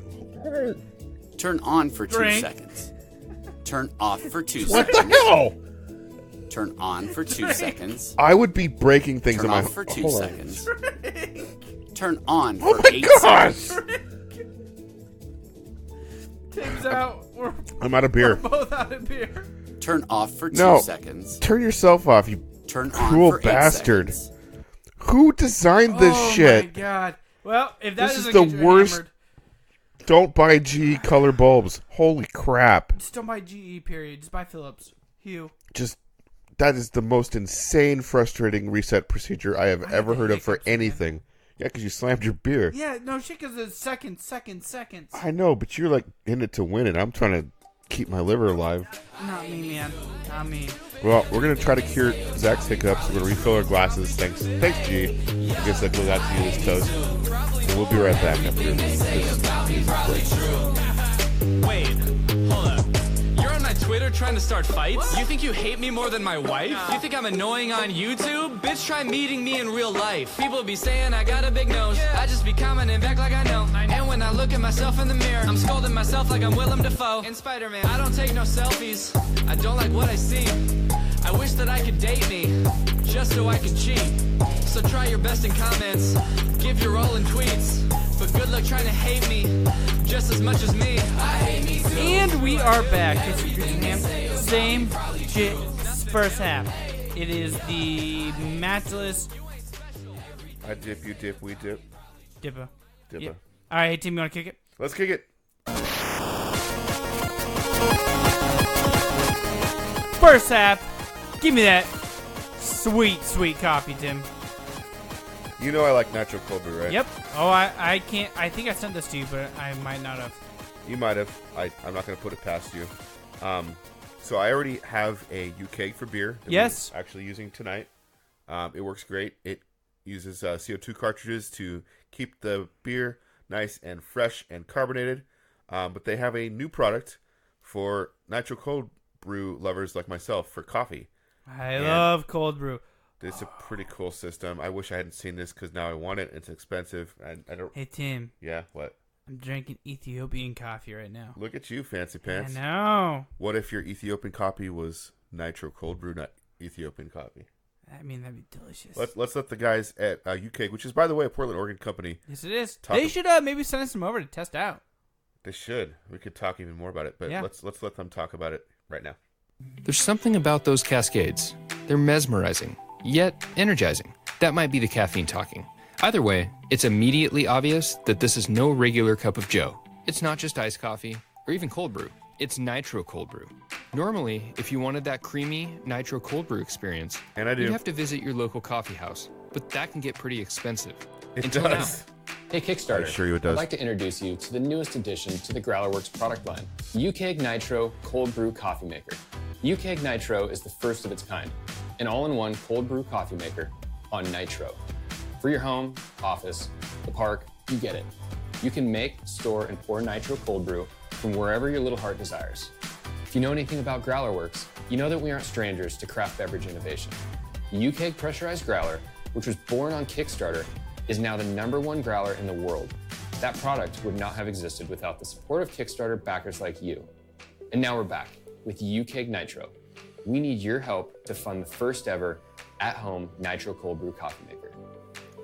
Turn on for 2 Drink. seconds. Turn off for 2 What the seconds. hell? Turn on for 2 seconds. I would be breaking things Turn in my. off for 2 Hold on. seconds. Turn on Oh for my 8 gosh! seconds. Tim's out. We're I'm out of beer. both out of beer. Turn off for 2 No. seconds. Turn yourself off, you Turn on cruel for 8 bastard. seconds. Who designed this Oh shit? my god. Well, if that This is doesn't the get you worst- enamored, Don't buy GE color bulbs. Holy crap. just don't buy GE. Period. Just buy Philips. Hue. Just that is the most insane, frustrating reset procedure I have ever heard of for hiccups, man. anything. Yeah, because you slammed your beer. Yeah. No shit. Because it's seconds. I know, but you're like in it to win it. I'm trying to keep my liver alive. Not me, man. Not me. Well, we're gonna try to cure Zach's hiccups. We're gonna refill our glasses. Thanks, G. I guess that goes out to you this toast. And we'll be right back after this music break. Wait, hold up. You're on my Twitter trying to start fights? You think you hate me more than my wife? You think I'm annoying on YouTube? Bitch, try meeting me in real life. People be saying I got a big nose. I just be commenting back like I know. And when I look at myself in the mirror, I'm scolding myself like I'm Willem Dafoe. In Spider-Man, I don't take no selfies. I don't like what I see. I wish that I could date me, just so I could cheat. So try your best in comments, give your all in tweets. But good luck trying to hate me, just as much as me. I hate me too. And we are back. It's Ham. Same shit, First half. It is the matchless I dip, you dip, we dip. Dippa. Dippa. Yep. All right, hey, team, you want to kick it? Let's kick it. First half. Give me that sweet, sweet coffee, Tim. You know I like natural cold brew, right? Yep. Oh, I can't. I think I sent this to you, but I might not have. You might have. I'm not going to put it past you. So I already have a UK for beer that yes. we're actually using tonight. It works great. It uses CO2 cartridges to keep the beer nice and fresh and carbonated. But they have a new product for natural cold brew lovers like myself for coffee. I love cold brew. It's a pretty cool system. I wish I hadn't seen this because now I want it. It's expensive. I don't. Hey, Tim. Yeah, what? I'm drinking Ethiopian coffee right now. Look at you, fancy pants. I know. What if your Ethiopian coffee was nitro cold brew, not Ethiopian coffee? I mean, that'd be delicious. Let's let the guys at UK, which is, by the way, a Portland, Oregon company. Yes, it is. They should maybe send us some over to test out. They should. We could talk even more about it, but let's let them talk about it right now. There's something about those cascades. They're mesmerizing, yet energizing. That might be the caffeine talking. Either way, it's immediately obvious that this is no regular cup of joe. It's not just iced coffee, or even cold brew. It's nitro cold brew. Normally, if you wanted that creamy nitro cold brew experience, and I do, you'd have to visit your local coffee house. But that can get pretty expensive. It does. Hey Kickstarter, I assure you it does. I'd like to introduce you to the newest addition to the Growlerworks product line, UK Nitro Cold Brew Coffee Maker. UK Nitro is the first of its kind, an all-in-one cold brew coffee maker on Nitro. For your home, office, the park, you get it. You can make, store, and pour Nitro cold brew from wherever your little heart desires. If you know anything about Growlerworks, you know that we aren't strangers to craft beverage innovation. The UK Pressurized Growler, which was born on Kickstarter, is now the #1 growler in the world. That product would not have existed without the support of Kickstarter backers like you. And now we're back with UK Nitro. We need your help to fund the first ever at-home Nitro cold brew coffee maker.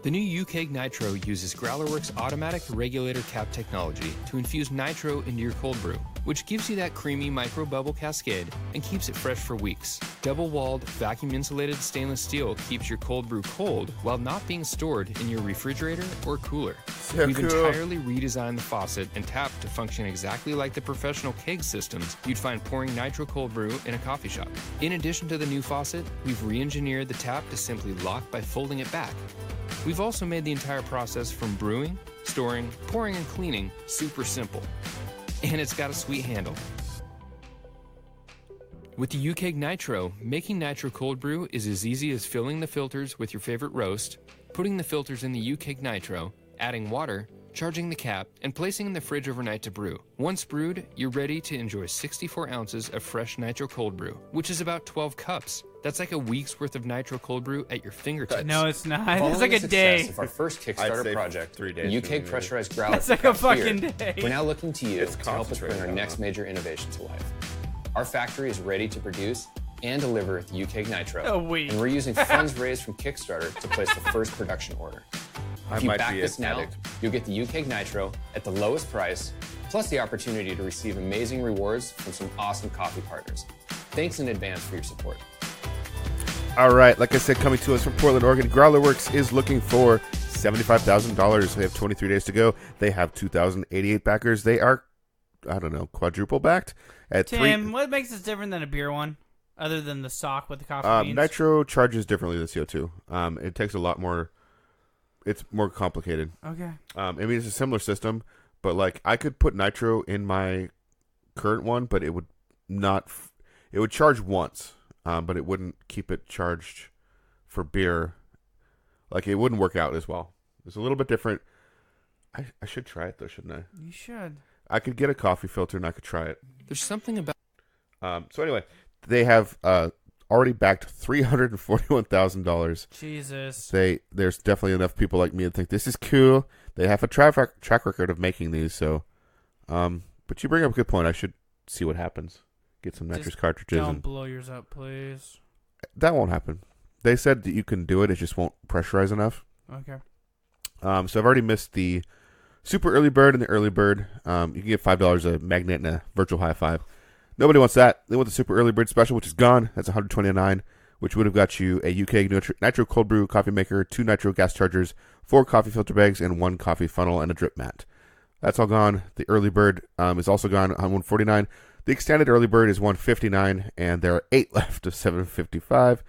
The new UK Nitro uses Growlerworks automatic regulator cap technology to infuse nitro into your cold brew, which gives you that creamy micro bubble cascade and keeps it fresh for weeks. Double-walled, vacuum-insulated stainless steel keeps your cold brew cold while not being stored in your refrigerator or cooler. So We've cool. entirely redesigned the faucet and tap to function exactly like the professional keg systems you'd find pouring nitro cold brew in a coffee shop. In addition to the new faucet, we've re-engineered the tap to simply lock by folding it back. We've also made the entire process from brewing, storing, pouring, and cleaning super simple. And it's got a sweet handle. With the UK Nitro, making nitro cold brew is as easy as filling the filters with your favorite roast, putting the filters in the UK Nitro, adding water, charging the cap, and placing in the fridge overnight to brew. Once brewed, you're ready to enjoy 64 ounces of fresh nitro cold brew, which is about 12 cups. That's like a week's worth of nitro cold brew at your fingertips. No, it's not. Following It's like the a day. success of our first I'd Kickstarter say project, 3 days. the UK Pressurized Growler That's like for a craft fucking beer, day. we're now looking to you It's to help us bring our concentrated, next major innovation to life. Our factory is ready to produce and deliver the UK Nitro, A week. and we're using funds raised from Kickstarter to place the first production order. I If you might back be this an now, addict. you'll get the UK Nitro at the lowest price, plus the opportunity to receive amazing rewards from some awesome coffee partners. Thanks in advance for your support. All right, like I said, coming to us from Portland, Oregon, Growlerworks is looking for $75,000. They have 23 days to go. They have 2,088 backers. They are, I don't know, quadruple backed at Tim, what makes this different than a beer one, other than the sock with the coffee beans? Nitro charges differently than CO2. It takes a lot more. It's more complicated. Okay. I mean, it's a similar system, but like I could put nitro in my current one, but it would not. It would charge once, but it wouldn't keep it charged for beer. Like it wouldn't work out as well. It's a little bit different. I should try it though, shouldn't I? You should. I could get a coffee filter and I could try it. There's something about... So anyway, they have already backed $341,000. Jesus. There's definitely enough people like me that think this is cool. They have a track record of making these, so. But you bring up a good point. I should see what happens. Get some nitrous cartridges. Don't blow yours up, please. That won't happen. They said that you can do it. It just won't pressurize enough. Okay. So I've already missed the super early bird and the early bird. You can get $5 a magnet and a virtual high five. Nobody wants that. They want the super early bird special, which is gone. That's $129, which would have got you a UK Nitro Cold Brew coffee maker, 2 Nitro gas chargers, 4 coffee filter bags, and 1 coffee funnel and a drip mat. That's all gone. The early bird is also gone on $149. The extended early bird is $159, and there are 8 left of $755.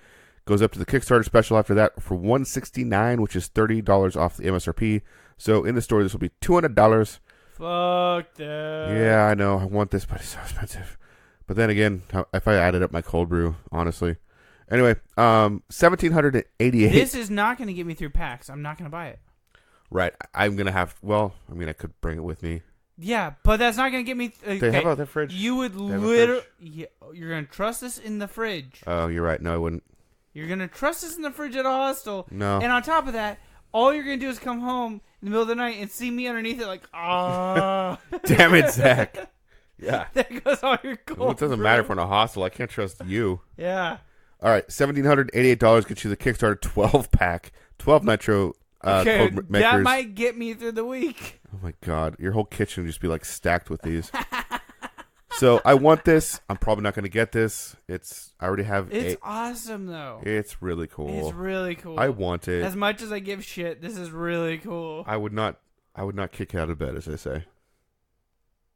Goes up to the Kickstarter special after that for $169, which is $30 off the MSRP. So in the store, this will be $200. Fuck that. Yeah, I know. I want this, but it's so expensive. But then again, if I added up my cold brew, honestly. Anyway, 1,788. This is not going to get me through PAX. I'm not going to buy it. Right. I'm going to have, well, I mean, I could bring it with me. Yeah, but that's not going to get me. Okay. They have the fridge. You would literally. Yeah, you're going to trust this in the fridge. Oh, you're right. No, I wouldn't. You're going to trust this in the fridge at a hostel. No. And on top of that, all you're going to do is come home in the middle of the night and see me underneath it like, ah. Damn it, Zach. Yeah. There goes all your cold Well, it doesn't matter if we're in a hostel. I can't trust you. Yeah. All right. $1,788 gets you the Kickstarter 12-pack. 12 Nitro okay, cold makers. that might get me through the week. Oh, my God. Your whole kitchen would just be, like, stacked with these. So, I want this. I'm probably not going to get this. I already have It's awesome, though. It's really cool. It's really cool. I want it. As much as I give shit, this is really cool. I would not kick it out of bed, as they say.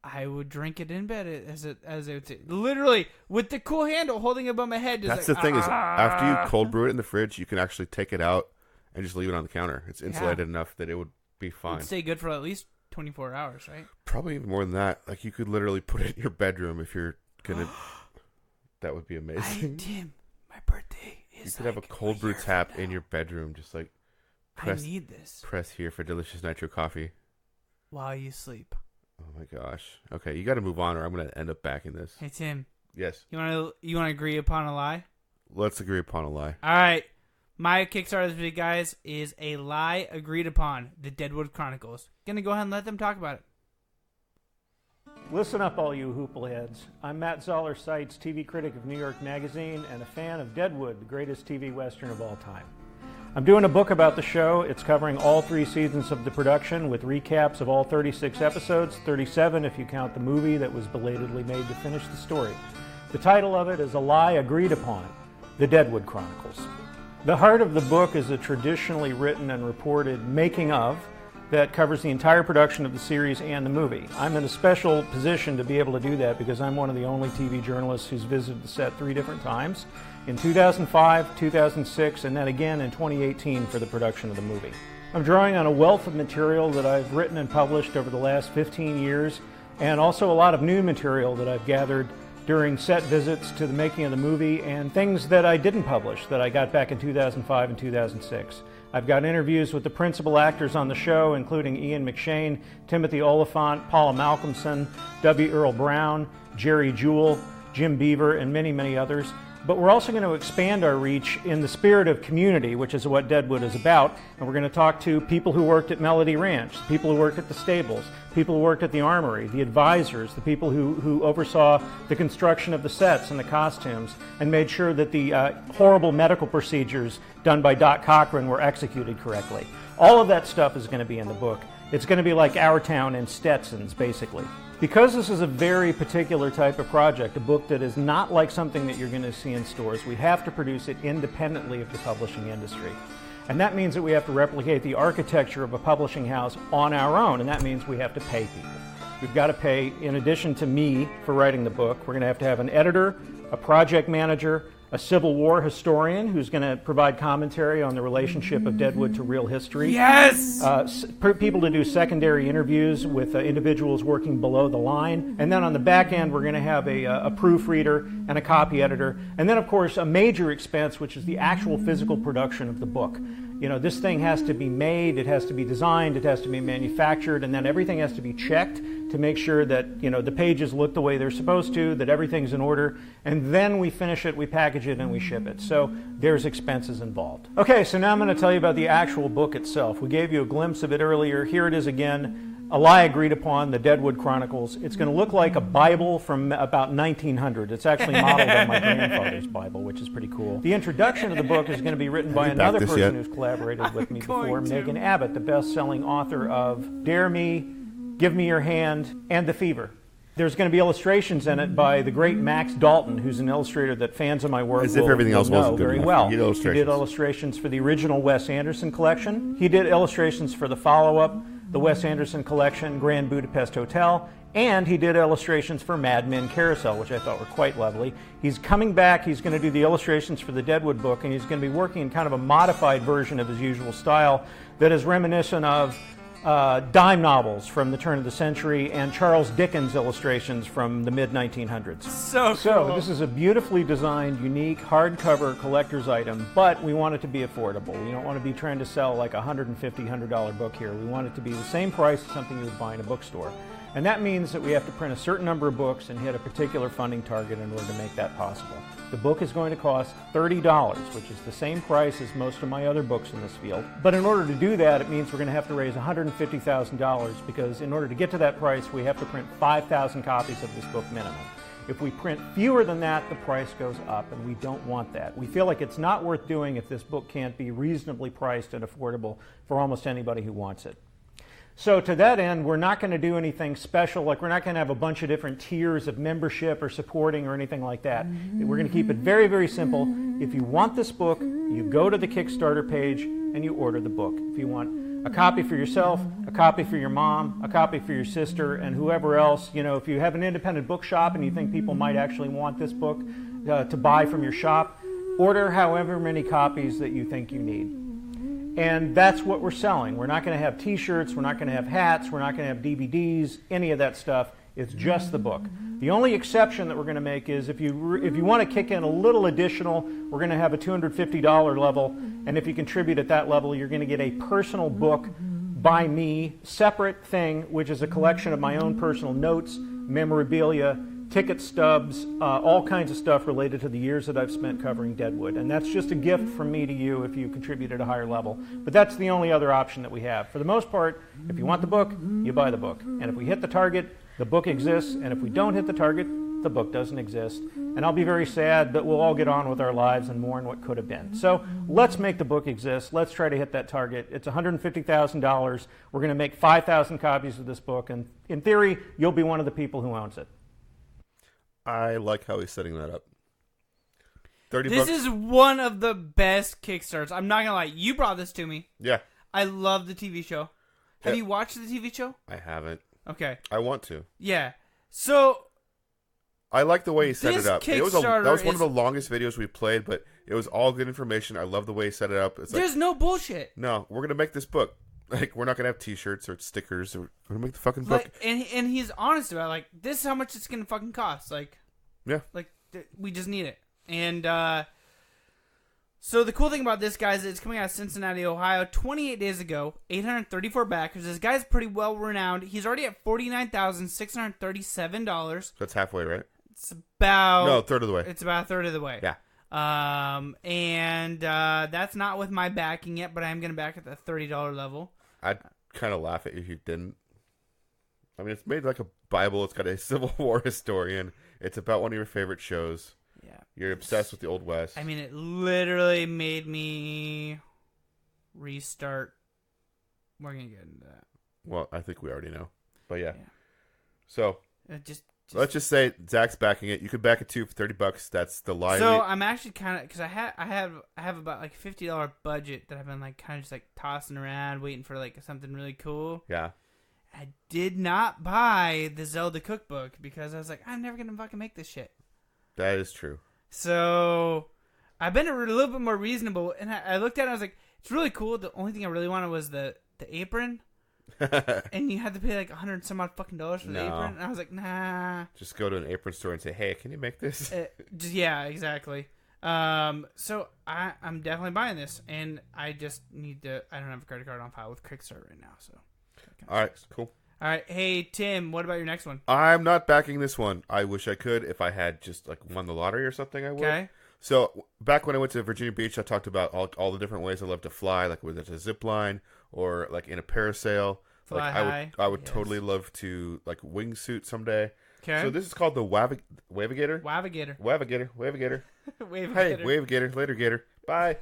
I would drink it in bed, as I would say. Literally, with the cool handle holding it above my head. That's the thing is, after you cold brew it in the fridge, you can actually take it out and just leave it on the counter. It's insulated enough that it would be fine. It'd stay good for at least 24 hours, right? Probably even more than that. Like, you could literally put it in your bedroom if you're gonna. That would be amazing. Tim, my birthday is. You could have a cold brew tap in your bedroom, just like. I need this. Press here for delicious nitro coffee. While you sleep. Oh my gosh. Okay, you got to move on, or I'm gonna end up backing this. Hey Tim. Yes. You want to agree upon a lie? Let's agree upon a lie. All right. My Kickstarter this week, guys, is a lie agreed upon. The Deadwood Chronicles. Gonna go ahead and let them talk about it. Listen up, all you hoopleheads. I'm Matt Zoller Seitz, TV critic of New York Magazine and a fan of Deadwood, the greatest TV Western of all time. I'm doing a book about the show. It's covering all 3 seasons of the production with recaps of all 36 episodes, 37 if you count the movie that was belatedly made to finish the story. The title of it is A Lie Agreed Upon, The Deadwood Chronicles. The heart of the book is a traditionally written and reported making of that covers the entire production of the series and the movie. I'm in a special position to be able to do that because I'm one of the only TV journalists who's visited the set 3 different times, in 2005, 2006, and then again in 2018 for the production of the movie. I'm drawing on a wealth of material that I've written and published over the last 15 years, and also a lot of new material that I've gathered during set visits to the making of the movie and things that I didn't publish that I got back in 2005 and 2006. I've got interviews with the principal actors on the show, including Ian McShane, Timothy Oliphant, Paula Malcolmson, W. Earl Brown, Jerry Jewell, Jim Beaver, and many, many others. But we're also going to expand our reach in the spirit of community, which is what Deadwood is about. And we're going to talk to people who worked at Melody Ranch, people who worked at the stables, people who worked at the armory, the advisors, the people who oversaw the construction of the sets and the costumes and made sure that the horrible medical procedures done by Doc Cochran were executed correctly. All of that stuff is going to be in the book. It's going to be like Our Town and Stetson's, basically. Because this is a very particular type of project, a book that is not like something that you're going to see in stores, we have to produce it independently of the publishing industry. And that means that we have to replicate the architecture of a publishing house on our own, and that means we have to pay people. We've got to pay, in addition to me for writing the book, we're going to have an editor, a project manager, a Civil War historian who's going to provide commentary on the relationship of Deadwood to real history. Yes! People to do secondary interviews with individuals working below the line. And then on the back end, we're going to have a proofreader and a copy editor. And then, of course, a major expense, which is the actual physical production of the book. You know, this thing has to be made, it has to be designed, it has to be manufactured, and then everything has to be checked to make sure that, you know, the pages look the way they're supposed to, that everything's in order, and then we finish it, we package it, and we ship it. So there's expenses involved. Okay, so now I'm going to tell you about the actual book itself. We gave you a glimpse of it earlier. Here it is again. A Lie Agreed Upon, The Deadwood Chronicles. It's going to look like a Bible from about 1900. It's actually modeled on my grandfather's Bible, which is pretty cool. The introduction of the book is going to be written by another person who's collaborated with me before, Megan Abbott, the best-selling author of Dare Me, Give Me Your Hand, and The Fever. there's going to be illustrations in it by the great Max Dalton, who's an illustrator that fans of my work As if everything else wasn't good very enough. well. He did illustrations. He did illustrations for the original Wes Anderson collection. He did illustrations for the follow-up, the Wes Anderson collection, Grand Budapest Hotel, and he did illustrations for Mad Men Carousel, which I thought were quite lovely. He's coming back. He's going to do the illustrations for the Deadwood book, and he's going to be working in kind of a modified version of his usual style that is reminiscent of dime novels from the turn of the century and Charles Dickens illustrations from the mid-1900s. So So this is a beautifully designed, unique, hardcover collector's item, but we want it to be affordable. We don't want to be trying to sell like a $150, $100 book here. We want it to be the same price as something you would buy in a bookstore. And that means that we have to print a certain number of books and hit a particular funding target in order to make that possible. The book is going to cost $30, which is the same price as most of my other books in this field. But in order to do that, it means we're going to have to raise $150,000 because in order to get to that price, we have to print 5,000 copies of this book minimum. If we print fewer than that, the price goes up, and we don't want that. We feel like it's not worth doing if this book can't be reasonably priced and affordable for almost anybody who wants it. So to that end, we're not going to do anything special, like we're not going to have a bunch of different tiers of membership or supporting or anything like that. We're going to keep it very, very simple. If you want this book, you go to the Kickstarter page and you order the book. If you want a copy for yourself, a copy for your mom, a copy for your sister, and whoever else, you know, if you have an independent bookshop and you think people might actually want this book to buy from your shop, order however many copies that you think you need. And that's what we're selling. We're not going to have t-shirts, we're not going to have hats, we're not going to have DVDs, any of that stuff. It's just the book. The only exception that we're going to make is if you want to kick in a little additional, we're going to have a $250 level, and if you contribute at that level, you're going to get a personal book by me, separate thing, which is a collection of my own personal notes, memorabilia, ticket stubs, all kinds of stuff related to the years that I've spent covering Deadwood. And that's just a gift from me to you if you contribute at a higher level. But that's the only other option that we have. For the most part, if you want the book, you buy the book. And if we hit the target, the book exists. And if we don't hit the target, the book doesn't exist. And I'll be very sad, but we'll all get on with our lives and mourn what could have been. So let's make the book exist. Let's try to hit that target. It's $150,000. We're going to make 5,000 copies of this book. And in theory, you'll be one of the people who owns it. I like how he's setting that up. 30 This bucks. is one of the best Kickstarters. I'm not gonna lie. You brought this to me. Yeah. I love the TV show. Have Yeah. you watched the TV show? I haven't. Okay. I want to. Yeah. So I like the way he set this it up. That was Kickstarter one of is- the longest videos we played, but it was all good information. I love the way he set it up. It's there's like, no bullshit. no, we're gonna make this book. Like, we're not gonna have T-shirts or stickers. We're gonna make the fucking book. Like, and he's honest about it. Like, this is how much it's gonna fucking cost. Like, yeah. Like, we just need it. And so the cool thing about this, guys, is it's coming out of Cincinnati, Ohio, 28 days ago. 834 backers. This guy's pretty well renowned. He's already at $49,637. That's halfway, right? It's about No, a third of the way. It's about a third of the way. Yeah. And that's not with my backing yet, but I'm gonna back at the $30 level. I'd kind of laugh at you if you didn't. I mean, it's made like a Bible. It's got a Civil War historian. It's about one of your favorite shows. Yeah. You're obsessed with the Old West. I mean, it literally made me restart. We're gonna get into that. Well, I think we already know. But yeah. So Just let's just say Zach's backing it. You could back it too for $30. That's the line. So I'm actually kind of, because I have about like $50 budget that I've been like kind of just like tossing around, waiting for like something really cool. Yeah. I did not buy the Zelda cookbook because I was like, I'm never gonna fucking make this shit. That is true. So I've been a little bit more reasonable, and I looked at it. I was like, it's really cool. The only thing I really wanted was the apron. And you had to pay like $100 some odd fucking dollars for the apron. And I was like, nah. Just go to an apron store and say, hey, can you make this? Yeah, exactly. So I'm definitely buying this, and I just need to. I don't have a credit card on file with Kickstarter right now, so. All right, cool. All right, hey Tim, what about your next one? I'm not backing this one. I wish I could. If I had just like won the lottery or something, I would. Okay. So back when I went to Virginia Beach, I talked about all the different ways I love to fly, like whether it's a zip line or like in a parasail. Fly like high. I would totally love to like wingsuit someday. Okay. So this is called the Wavigator. Wavigator. Hey, Wavigator. Later, Gator. Bye.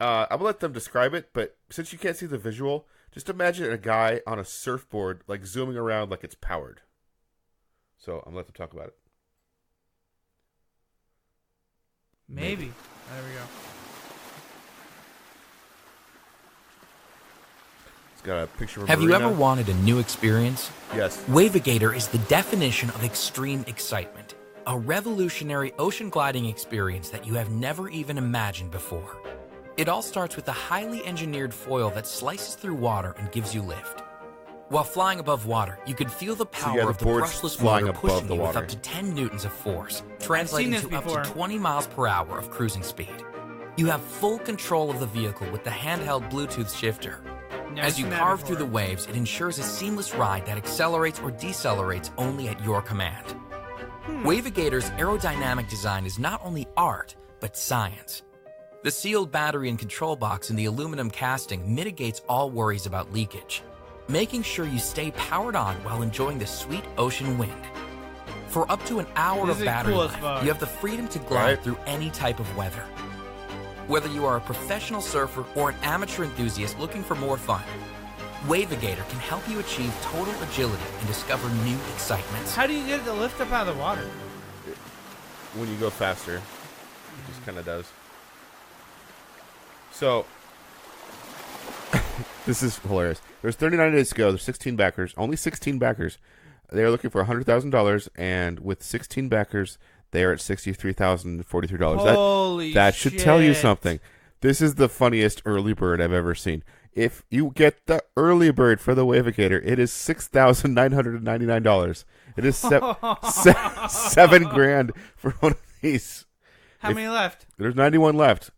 I will let them describe it, but since you can't see the visual, just imagine a guy on a surfboard like zooming around like it's powered. So I'm going to let them talk about it. Maybe. There we go. It's got a picture of Have you Marina. ever wanted a new experience? Yes. Wavigator is the definition of extreme excitement. A revolutionary ocean gliding experience that you have never even imagined before. It all starts with a highly engineered foil that slices through water and gives you lift. While flying above water, you can feel the power of the brushless flying motor above pushing the you with water. up to 10 newtons of force, translating this to up before. to 20 miles per hour of cruising speed. You have full control of the vehicle with the handheld Bluetooth shifter. Never As you seen that carve before. through the waves, it ensures a seamless ride that accelerates or decelerates only at your command. Wavigator's aerodynamic design is not only art, but science. The sealed battery and control box in the aluminum casting mitigates all worries about leakage, making sure you stay powered on while enjoying the sweet ocean wind. For up to an hour This of is battery cool as life, fuck. you have the freedom to glide through any type of weather. Whether you are a professional surfer or an amateur enthusiast looking for more fun, Wavigator can help you achieve total agility and discover new excitements. How do you get it to lift up out of the water? When you go faster, it just kind of does. So, this is hilarious. There's 39 days to go. There's 16 backers. Only 16 backers. They are looking for $100,000, and with 16 backers, they are at $63,043. Holy that should tell you shit. something. This is the funniest early bird I've ever seen. If you get the early bird for the Wavigator, it is $6,999. It is $7,000 for one of these. How many left? There's 91 left.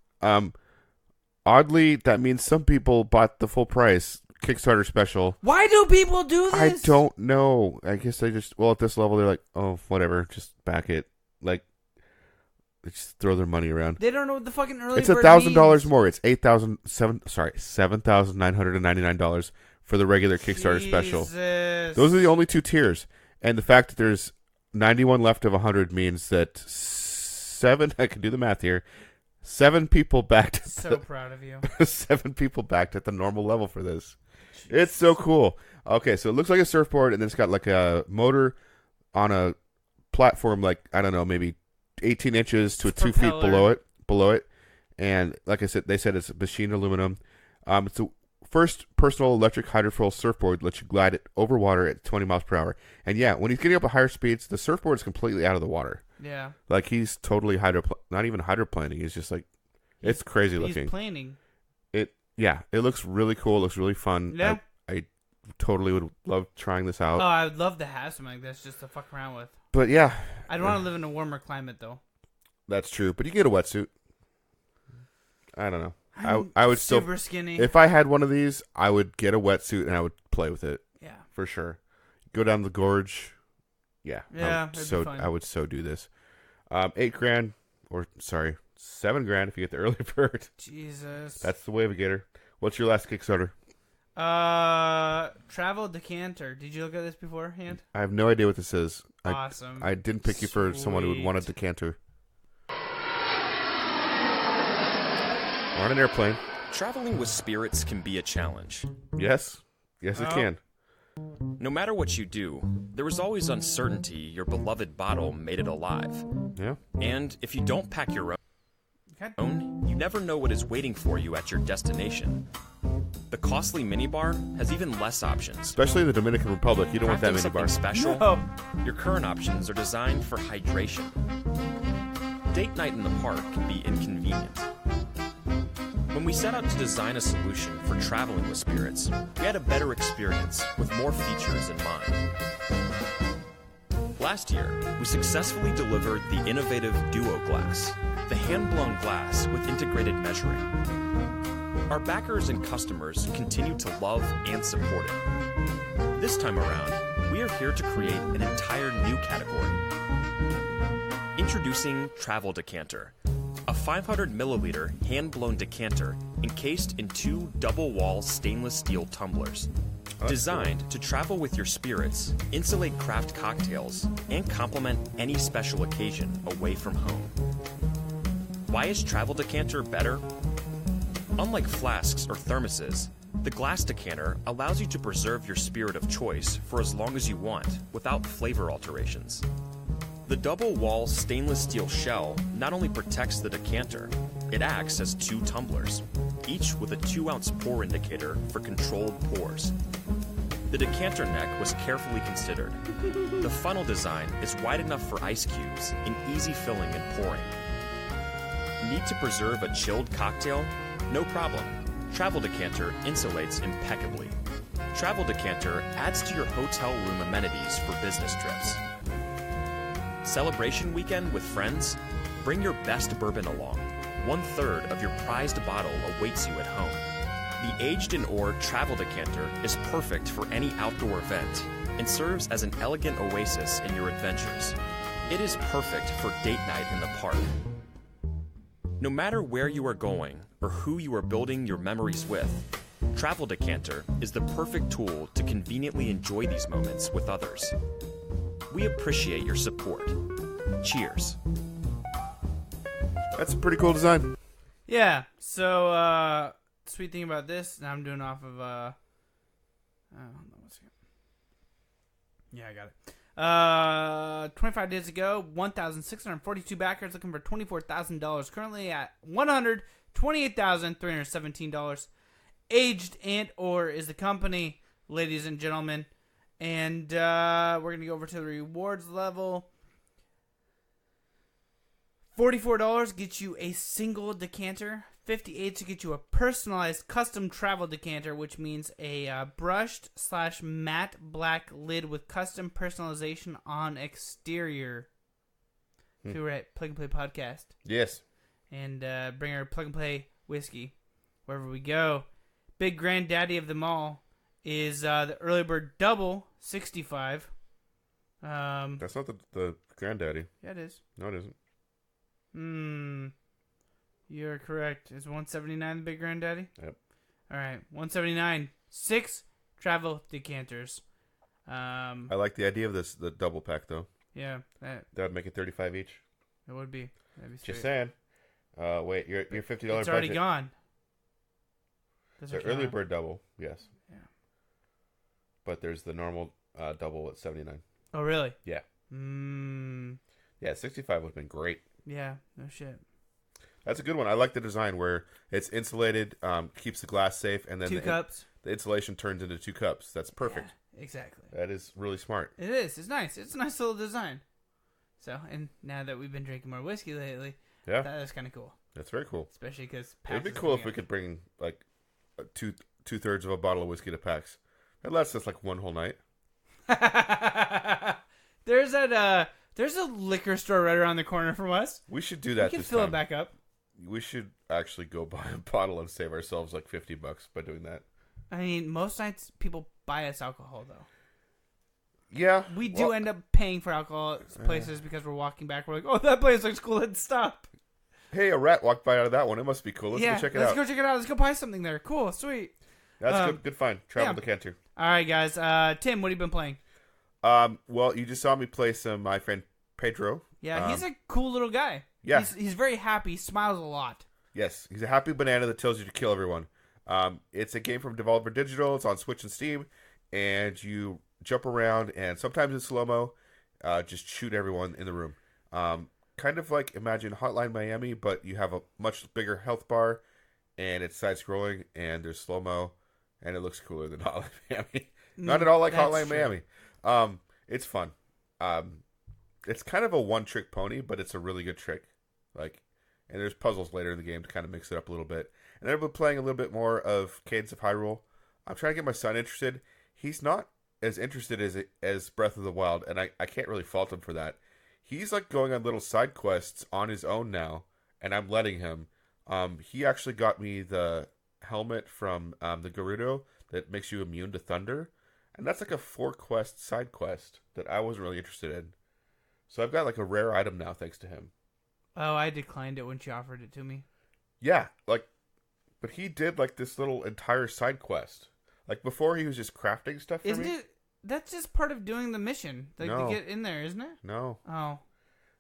Oddly, that means some people bought the full price Kickstarter special. Why do people do this? I don't know. I guess they just, at this level, they're like, oh, whatever, just back it. Like, they just throw their money around. They don't know what the fucking early It's bird $1,000 means. more. It's $7,999 for the regular Kickstarter special. Jesus. Those are the only two tiers, and the fact that there's 91 left of 100 means that 7. I can do the math here. 7 people backed. So proud of you. 7 people backed at the normal level for this. It's so cool. Okay, so it looks like a surfboard, and then it's got like a motor on a platform, like, I don't know, maybe 18 inches to 2 feet below it. And like I said, they said it's machined aluminum. It's the first personal electric hydrofoil surfboard, lets you glide it over water at 20 miles per hour. And yeah, when he's getting up at higher speeds, the surfboard is completely out of the water. Yeah. Like he's totally not even hydroplaning. He's just like, it's crazy looking. He's planing. Yeah, it looks really cool. It looks really fun. Yeah. I totally would love trying this out. Oh, I would love to have something like this just to fuck around with. But yeah. I'd want to live in a warmer climate, though. That's true. But you get a wetsuit. I don't know. I would super still, skinny. If I had one of these, I would get a wetsuit and I would play with it. Yeah. For sure. Go down the gorge. Yeah. Yeah, it'd be fun. I would so do this. $8,000 or sorry, $7,000 if you get the early bird. Jesus. That's the Wavigator. What's your last Kickstarter? Travel Decanter. Did you look at this beforehand? I have no idea what this is. Awesome. I didn't pick you for someone who would want a decanter. We're on an airplane. Traveling with spirits can be a challenge. Yes. Yes, it can. No matter what you do, there is always uncertainty your beloved bottle made it alive. Yeah. And if you don't pack your own, you never know what is waiting for you at your destination. The costly minibar has even less options. Especially in the Dominican Republic, you don't want that Crafting something minibar. special, No. your current options are designed for hydration. Date night in the park can be inconvenient. When we set out to design a solution for traveling with spirits, we had a better experience with more features in mind. Last year, we successfully delivered the innovative Duo Glass, the hand-blown glass with integrated measuring. Our backers and customers continue to love and support it. This time around, we are here to create an entire new category. Introducing Travel Decanter, a 500 milliliter hand-blown decanter encased in 2 double-wall stainless steel tumblers. Designed to travel with your spirits, insulate craft cocktails, and complement any special occasion away from home. Why is Travel Decanter better? Unlike flasks or thermoses, The glass decanter allows you to preserve your spirit of choice for as long as you want without flavor alterations. The double-wall stainless steel shell not only protects the decanter, it acts as 2 tumblers, each with a 2-ounce pour indicator for controlled pours. The decanter neck was carefully considered. The funnel design is wide enough for ice cubes in easy filling and pouring. Need to preserve a chilled cocktail? No problem. Travel Decanter insulates impeccably. Travel Decanter adds to your hotel room amenities for business trips. Celebration weekend with friends? Bring your best bourbon along. 1/3 of your prized bottle awaits you at home. The aged in ore Travel Decanter is perfect for any outdoor event and serves as an elegant oasis in your adventures. It is perfect for date night in the park. No matter where you are going or who you are building your memories with, Travel Decanter is the perfect tool to conveniently enjoy these moments with others. We appreciate your support. Cheers. That's a pretty cool design. Yeah. So, sweet thing about this, now I'm doing off of, hold on one second. Yeah, I got it. 25 days ago, 1,642 backers looking for $24,000. Currently at $128,317. Aged and/or is the company, ladies and gentlemen. And we're going to go over to the rewards level. $44 gets you a single decanter. $58 to get you a personalized custom travel decanter, which means a brushed/matte black lid with custom personalization on exterior. So we're at Plug and Play Podcast. Yes. And bring our Plug and Play whiskey wherever we go. Big granddaddy of them all is the Early Bird Double, $65. That's not the granddaddy. Yeah, it is. No, it isn't. You're correct. Is $179 the big granddaddy? Yep. All right, $179. 6 travel decanters. I like the idea of the double pack though. Yeah, that would make it $35 each. It would be. That'd be Just straight. saying. Wait, your $50 It's budget. already gone. The early bird double, yes. Yeah. But there's the normal double at $79. Oh, really? Yeah. Yeah, $65 would have been great. Yeah, no shit. That's a good one. I like the design where it's insulated, keeps the glass safe, and then 2 cups. The insulation turns into 2 cups. That's perfect. Yeah, exactly. That is really smart. It is. It's nice. It's a nice little design. So, and now that we've been drinking more whiskey lately, yeah, that is kind of cool. That's very cool. Especially because it'd be cool if we could bring like two-thirds of a bottle of whiskey to PAX. That lasts us like one whole night. There's a liquor store right around the corner from us. We should do that. We can this fill time. it back up. We should actually go buy a bottle and save ourselves like $50 by doing that. I mean, most nights people buy us alcohol though. Yeah, we do end up paying for alcohol at places because we're walking back. We're like, oh, that place looks cool. Let's stop. Hey, a rat walked by out of that one. It must be cool. Let's go check it out. Let's go check it out. Let's go buy something there. Cool, sweet. That's good find. Travel decanter. All right, guys. Tim, what have you been playing? Well, you just saw me play my friend Pedro. Yeah, he's a cool little guy. Yeah. He's very happy. He smiles a lot. Yes, he's a happy banana that tells you to kill everyone. It's a game from Devolver Digital. It's on Switch and Steam, and you jump around, and sometimes in slow-mo, just shoot everyone in the room. Kind of like, imagine Hotline Miami, but you have a much bigger health bar, and it's side-scrolling, and there's slow-mo, and it looks cooler than Hotline Miami. Not at all like Hotline Miami. It's fun. It's kind of a one-trick pony, but it's a really good trick. And there's puzzles later in the game to kind of mix it up a little bit. And then I've been playing a little bit more of Cadence of Hyrule. I'm trying to get my son interested. He's not as interested as Breath of the Wild, and I can't really fault him for that. He's like going on little side quests on his own now, and I'm letting him. He actually got me the helmet from the Gerudo that makes you immune to thunder, and that's like a 4-quest side quest that I wasn't really interested in. So I've got like a rare item now thanks to him. Oh, I declined it when she offered it to me. Yeah, but he did like this little entire side quest. Like before, he was just crafting stuff for me. That's just part of doing the mission. No. To get in there, isn't it? No. Oh.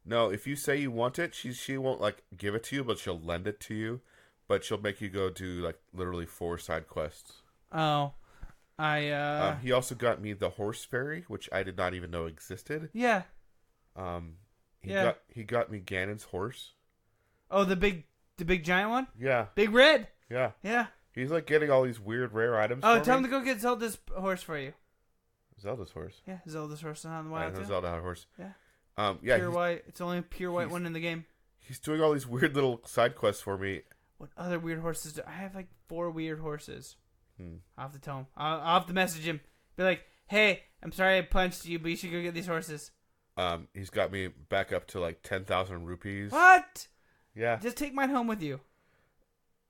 No, if you say you want it, she won't like give it to you, but she'll lend it to you. But she'll make you go do like literally 4 side quests. Oh, he also got me the horse fairy, which I did not even know existed. Yeah. He got me Ganon's horse. Oh, the big giant one. Yeah. Big red. Yeah. Yeah. He's like getting all these weird rare items. Oh, for tell me. him to go get Zelda's horse for you. Zelda's horse. Yeah, Zelda's horse is on the I wild know too. Zelda had a horse. Yeah. Yeah. Pure white. It's the only pure white one in the game. He's doing all these weird little side quests for me. What other weird horses? I have like 4 weird horses. I'll have to tell him. I'll have to message him. Be like, hey, I'm sorry I punched you, but you should go get these horses. He's got me back up to like 10,000 rupees. What? Yeah. Just take mine home with you.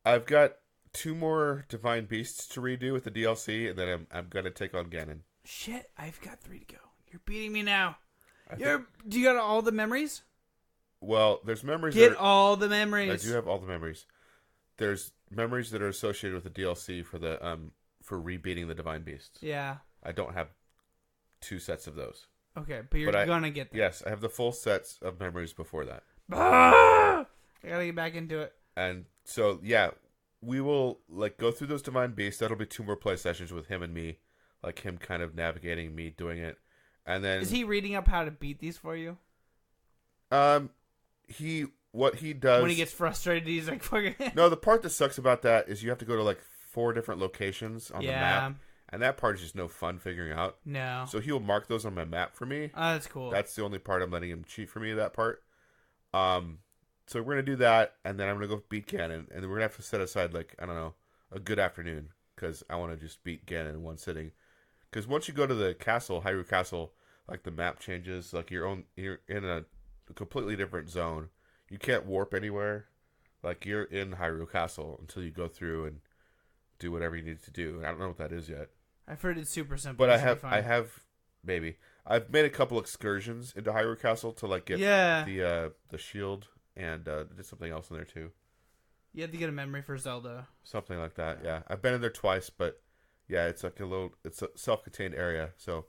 I've got 2 more Divine Beasts to redo with the DLC, and then I'm gonna take on Ganon. Shit, I've got 3 to go. You're beating me now. Do you got all the memories? Well, there's memories. Get all the memories. I do have all the memories. There's memories that are associated with the DLC for the for rebeating the Divine Beasts. Yeah. I don't have 2 sets of those. Okay, but you're gonna get them. Yes, I have the full sets of memories before that. I gotta get back into it. And so, yeah, we will like go through those Divine Beasts. That'll be 2 more play sessions with him and me, like him kind of navigating me doing it. And then is he reading up how to beat these for you? What he does when he gets frustrated, he's like, "Fucking." No, the part that sucks about that is you have to go to like 4 different locations on the map, and that part is just no fun figuring out. No. So he'll mark those on my map for me. Oh, that's cool. That's the only part I'm letting him cheat for me. That part. So we're gonna do that, and then I'm gonna go beat Ganon, and then we're gonna have to set aside like I don't know a good afternoon because I want to just beat Ganon in one sitting. Because once you go to the castle, Hyrule Castle, like the map changes. Like you're in a completely different zone. You can't warp anywhere. Like you're in Hyrule Castle until you go through and do whatever you need to do. And I don't know what that is yet. I've heard it's super simple. But I've made a couple excursions into Hyrule Castle to like get the shield and did something else in there too. You have to get a memory for Zelda. Something like that. Yeah, I've been in there twice, but yeah, it's like it's a self-contained area. So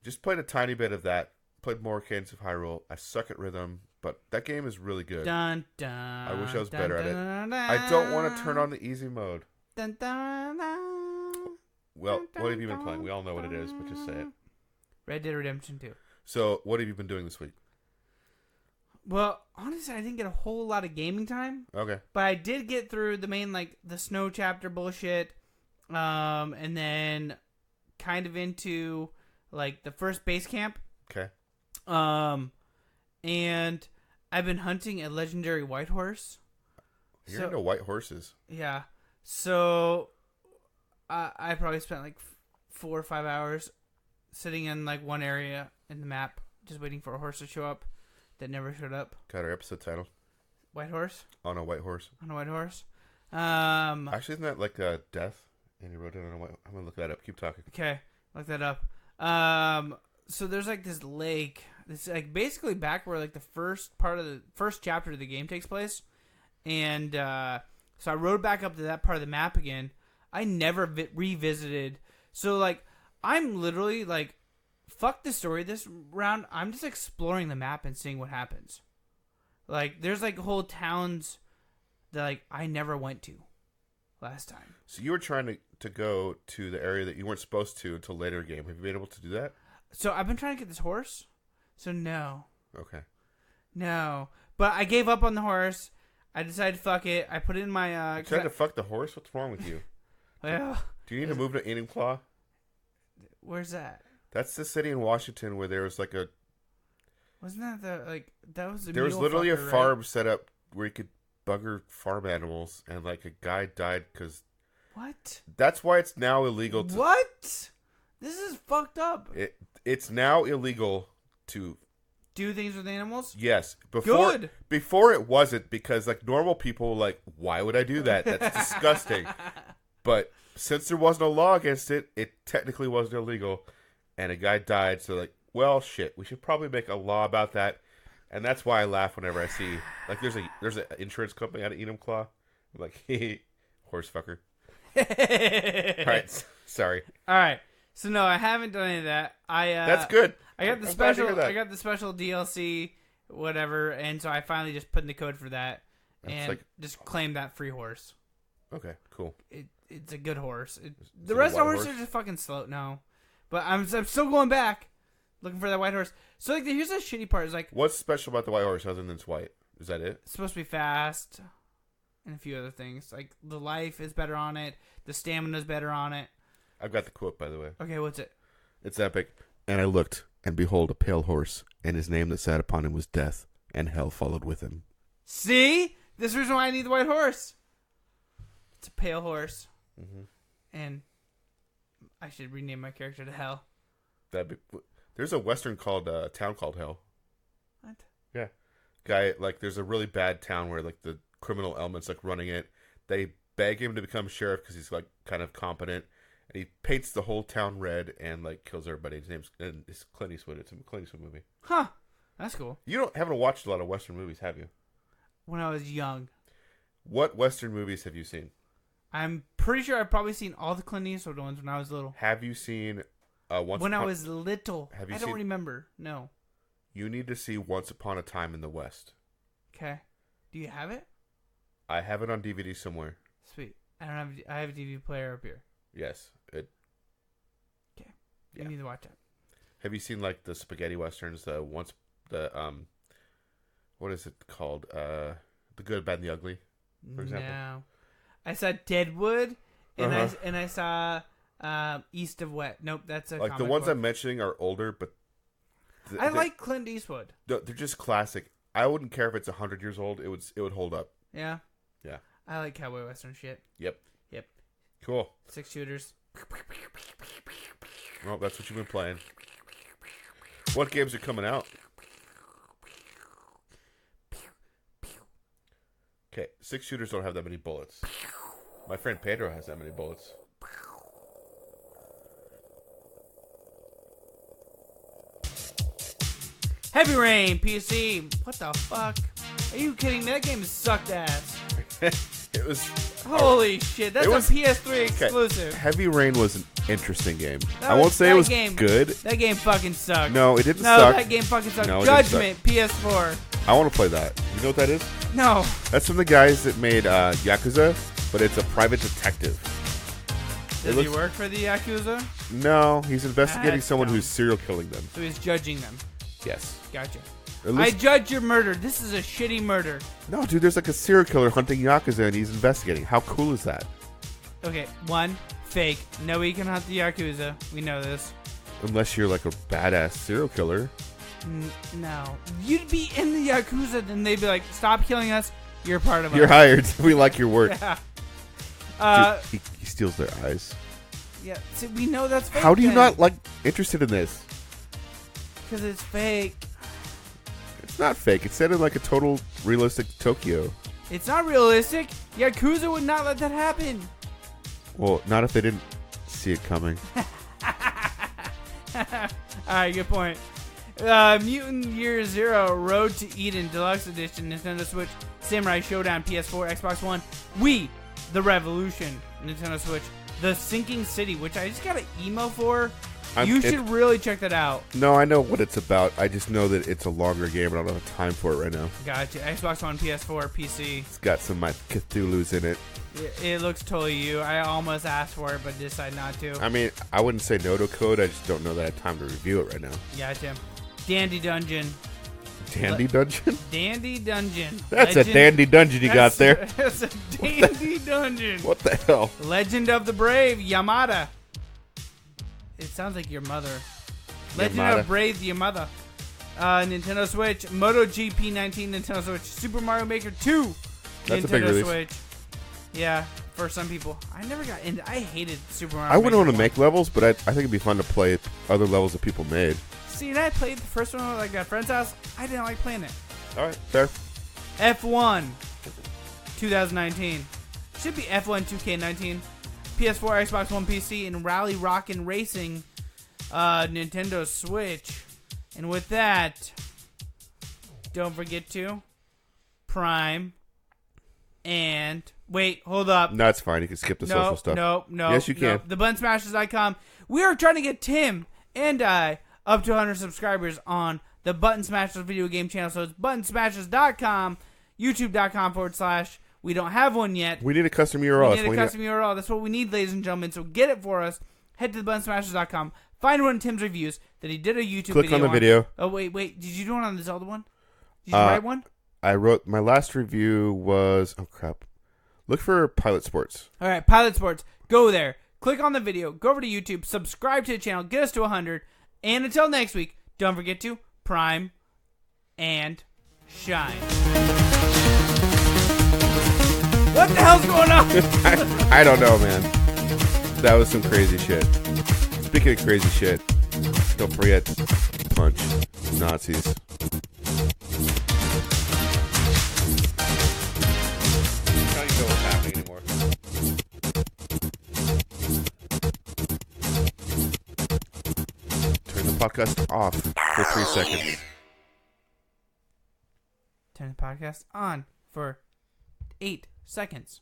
just played a tiny bit of that. Played more Cadence of Hyrule. I suck at rhythm, but that game is really good. Dun, dun, I wish I was dun, better dun, at it. dun, I don't want to turn on the easy mode. Dun, dun, dun, well, what have you been playing? We all know what it is, but just say it. Red Dead Redemption 2. So, what have you been doing this week? Well, honestly, I didn't get a whole lot of gaming time. Okay. But I did get through the main, like, the snow chapter bullshit. And then kind of into, like, the first base camp. Okay. And I've been hunting a legendary white horse. You're into white horses. Yeah. So I probably spent like 4 or 5 hours sitting in like one area in the map, just waiting for a horse to show up that never showed up. Got our episode title. White horse? On a white horse. On a white horse. Actually, isn't that like a death? And he wrote it on a white. I'm gonna look that up. Keep talking. Okay, look that up. So there's like this lake. It's like basically back where like the first chapter of the game takes place, and so I rode back up to that part of the map again. I never revisited. So like I'm literally like, fuck the story this round. I'm just exploring the map and seeing what happens. Like there's like whole towns that like I never went to last time. So you were trying to go to the area that you weren't supposed to until later in the game. Have you been able to do that? So I've been trying to get this horse. So no. Okay. No. But I gave up on the horse. I decided fuck it. I put it in my you tried to fuck the horse? What's wrong with you? Well, do you need to move to Enumclaw? Where's that? That's the city in Washington where there was like a. Wasn't that that was a there was literally a farm set up where you could bugger farm animals, and like a guy died because. What? That's why it's now illegal to. What? This is fucked up. It's now illegal to do things with animals? Yes. Good. Before it wasn't, because like normal people like, why would I do that? That's disgusting. But since there wasn't a law against it, it technically wasn't illegal. And a guy died, so like, well, shit, we should probably make a law about that. And that's why I laugh whenever I see like there's an insurance company out of Enumclaw. I'm like, hey, horse fucker. All right, sorry. All right. So no, I haven't done any of that. That's good. I got the special. I got the special DLC, whatever, and so I finally just put in the code for that, and just claim that free horse. Okay, cool. it's a good horse. Is The it a rest of the white horses horse? are just fucking slow. No, but I'm still going back, looking for that white horse. So like, here's the shitty part: is like, What's special about the white horse other than it's white? Is that it? it's supposed to be fast, and a few other things. Like the life is better on it, the stamina is better on it. I've got the quote, by the way. Okay, what's it? It's epic. And I looked, and behold, a pale horse, and his name that sat upon him was Death, and hell followed with him. See, this is the reason why I need the white horse. It's a pale horse, and I should rename my character to Hell. There's a western called town called Hell. What? Yeah, guy like there's a really bad town where like the criminal elements like running it. They beg him to become sheriff because he's like kind of competent, and he paints the whole town red and like kills everybody. His name's it's Clint Eastwood. It's a Clint Eastwood movie. Huh? That's cool. You haven't watched a lot of western movies, have you? When I was young. What western movies have you seen? I'm pretty sure I've probably seen all the Clint Eastwood ones when I was little. Have you seen When I was little. Have you I don't seen- remember. No. You need to see Once Upon a Time in the West. Okay. Do you have it? I have it on DVD somewhere. Sweet. I have a DVD player up here. Yes. Okay. Yeah. I need to watch it. Have you seen like the spaghetti westerns? What is it called? The Good, Bad, and the Ugly, for example. No. I saw Deadwood, and I saw East of West. Nope, that's a like the comic ones book. I'm mentioning are older, but I like Clint Eastwood. they're just classic. I wouldn't care if it's 100 years old. It would hold up. Yeah. Yeah. I like cowboy western shit. Yep. Yep. Cool. 6 shooters. Well, that's what you've been playing. What games are coming out? Okay, 6 shooters don't have that many bullets. My friend Pedro has that many bullets. Heavy Rain PC. What the fuck? Are you kidding me? That game sucked ass. It was. Holy shit! That's it was- a PS3 okay, exclusive. Heavy Rain was an interesting game. That I won't was- say it that was game- good. That game fucking sucked. No, it didn't No, suck. that game fucking sucked. No, it didn't suck. Judgment, PS4. I want to play that. You know what that is? No. That's from the guys that made Yakuza, but it's a private detective. Does It he looks- work for the Yakuza? No, he's investigating That's someone dumb. who's serial killing them. So he's judging them. Yes. Gotcha. At I least- judge your murder. This is a shitty murder. No, dude, there's like a serial killer hunting Yakuza and he's investigating. How cool is that? Okay, one, fake. Nobody can hunt the Yakuza. We know this. Unless you're like a badass serial killer. No. You'd be in the Yakuza, then they'd be like, stop killing us. You're part of us. You're hired. We like your work. Yeah. Dude, he steals their eyes. Yeah. See, we know that's fake. How do you then. not like interested in this? Because it's fake. It's not fake. It's set in like a total realistic Tokyo. It's not realistic. Yakuza would not let that happen. Well, not if they didn't see it coming. Alright, good point. Mutant Year Zero Road to Eden Deluxe Edition, Nintendo Switch, Samurai Showdown, PS4, Xbox One, Wii, The Revolution, Nintendo Switch, The Sinking City, which I just got an email for. You should really check that out. No, I know what it's about. I just know that it's a longer game, and I don't have time for it right now. Gotcha. Xbox One, PS4, PC. It's got some of my Cthulhu's in it. It looks totally you. I almost asked for it, but decided not to. I mean, I wouldn't say no to code. I just don't know that I have time to review it right now. Gotcha. Dandy Dungeon. Dandy Dungeon? Dandy Dungeon. That's a dandy dungeon you got there. That's a dandy dungeon. What the hell? Legend of the Brave, Yamada. It sounds like your mother. Legend Yamada. of Brave, your mother. Nintendo Switch, MotoGP 19, Nintendo Switch, Super Mario Maker 2, That's a Nintendo big release. Switch. Yeah, for some people. I never got into. I hated Super Mario. I wouldn't want to Maker make levels, but I think it'd be fun to play other levels that people made. 1. See, and I played the first one at like a friend's house. I didn't like playing it. All right, fair. F1 2019. Should be F1 2K19. PS4, Xbox One, PC, and Rally Rockin' Racing Nintendo Switch. And with that, don't forget to Prime and wait, hold up. No, it's fine. You can skip the social stuff. No. Yes, you can. TheButtonSmashers.com. We are trying to get Tim and I up to 100 subscribers on the Button Smashers video game channel. So it's buttonsmashers.com, youtube.com/. We don't have one yet. We need a custom URL. We need a custom URL. That's what we need, ladies and gentlemen. So get it for us. Head to thebuttonsmashers.com. Find one of Tim's reviews that he did a YouTube video. Click on the video. Oh, wait. Did you do one on the Zelda one? Did you write one? I wrote, my last review was, oh crap. Look for Pilot Sports. All right, Pilot Sports. Go there. Click on the video. Go over to YouTube. Subscribe to the channel. Get us to 100. And until next week, don't forget to prime and shine. What the hell's going on? I don't know, man. That was some crazy shit. Speaking of crazy shit, don't forget, punch Nazis. I don't even know what's happening anymore. Turn the podcast off for 3 seconds. Turn the podcast on for 8 seconds.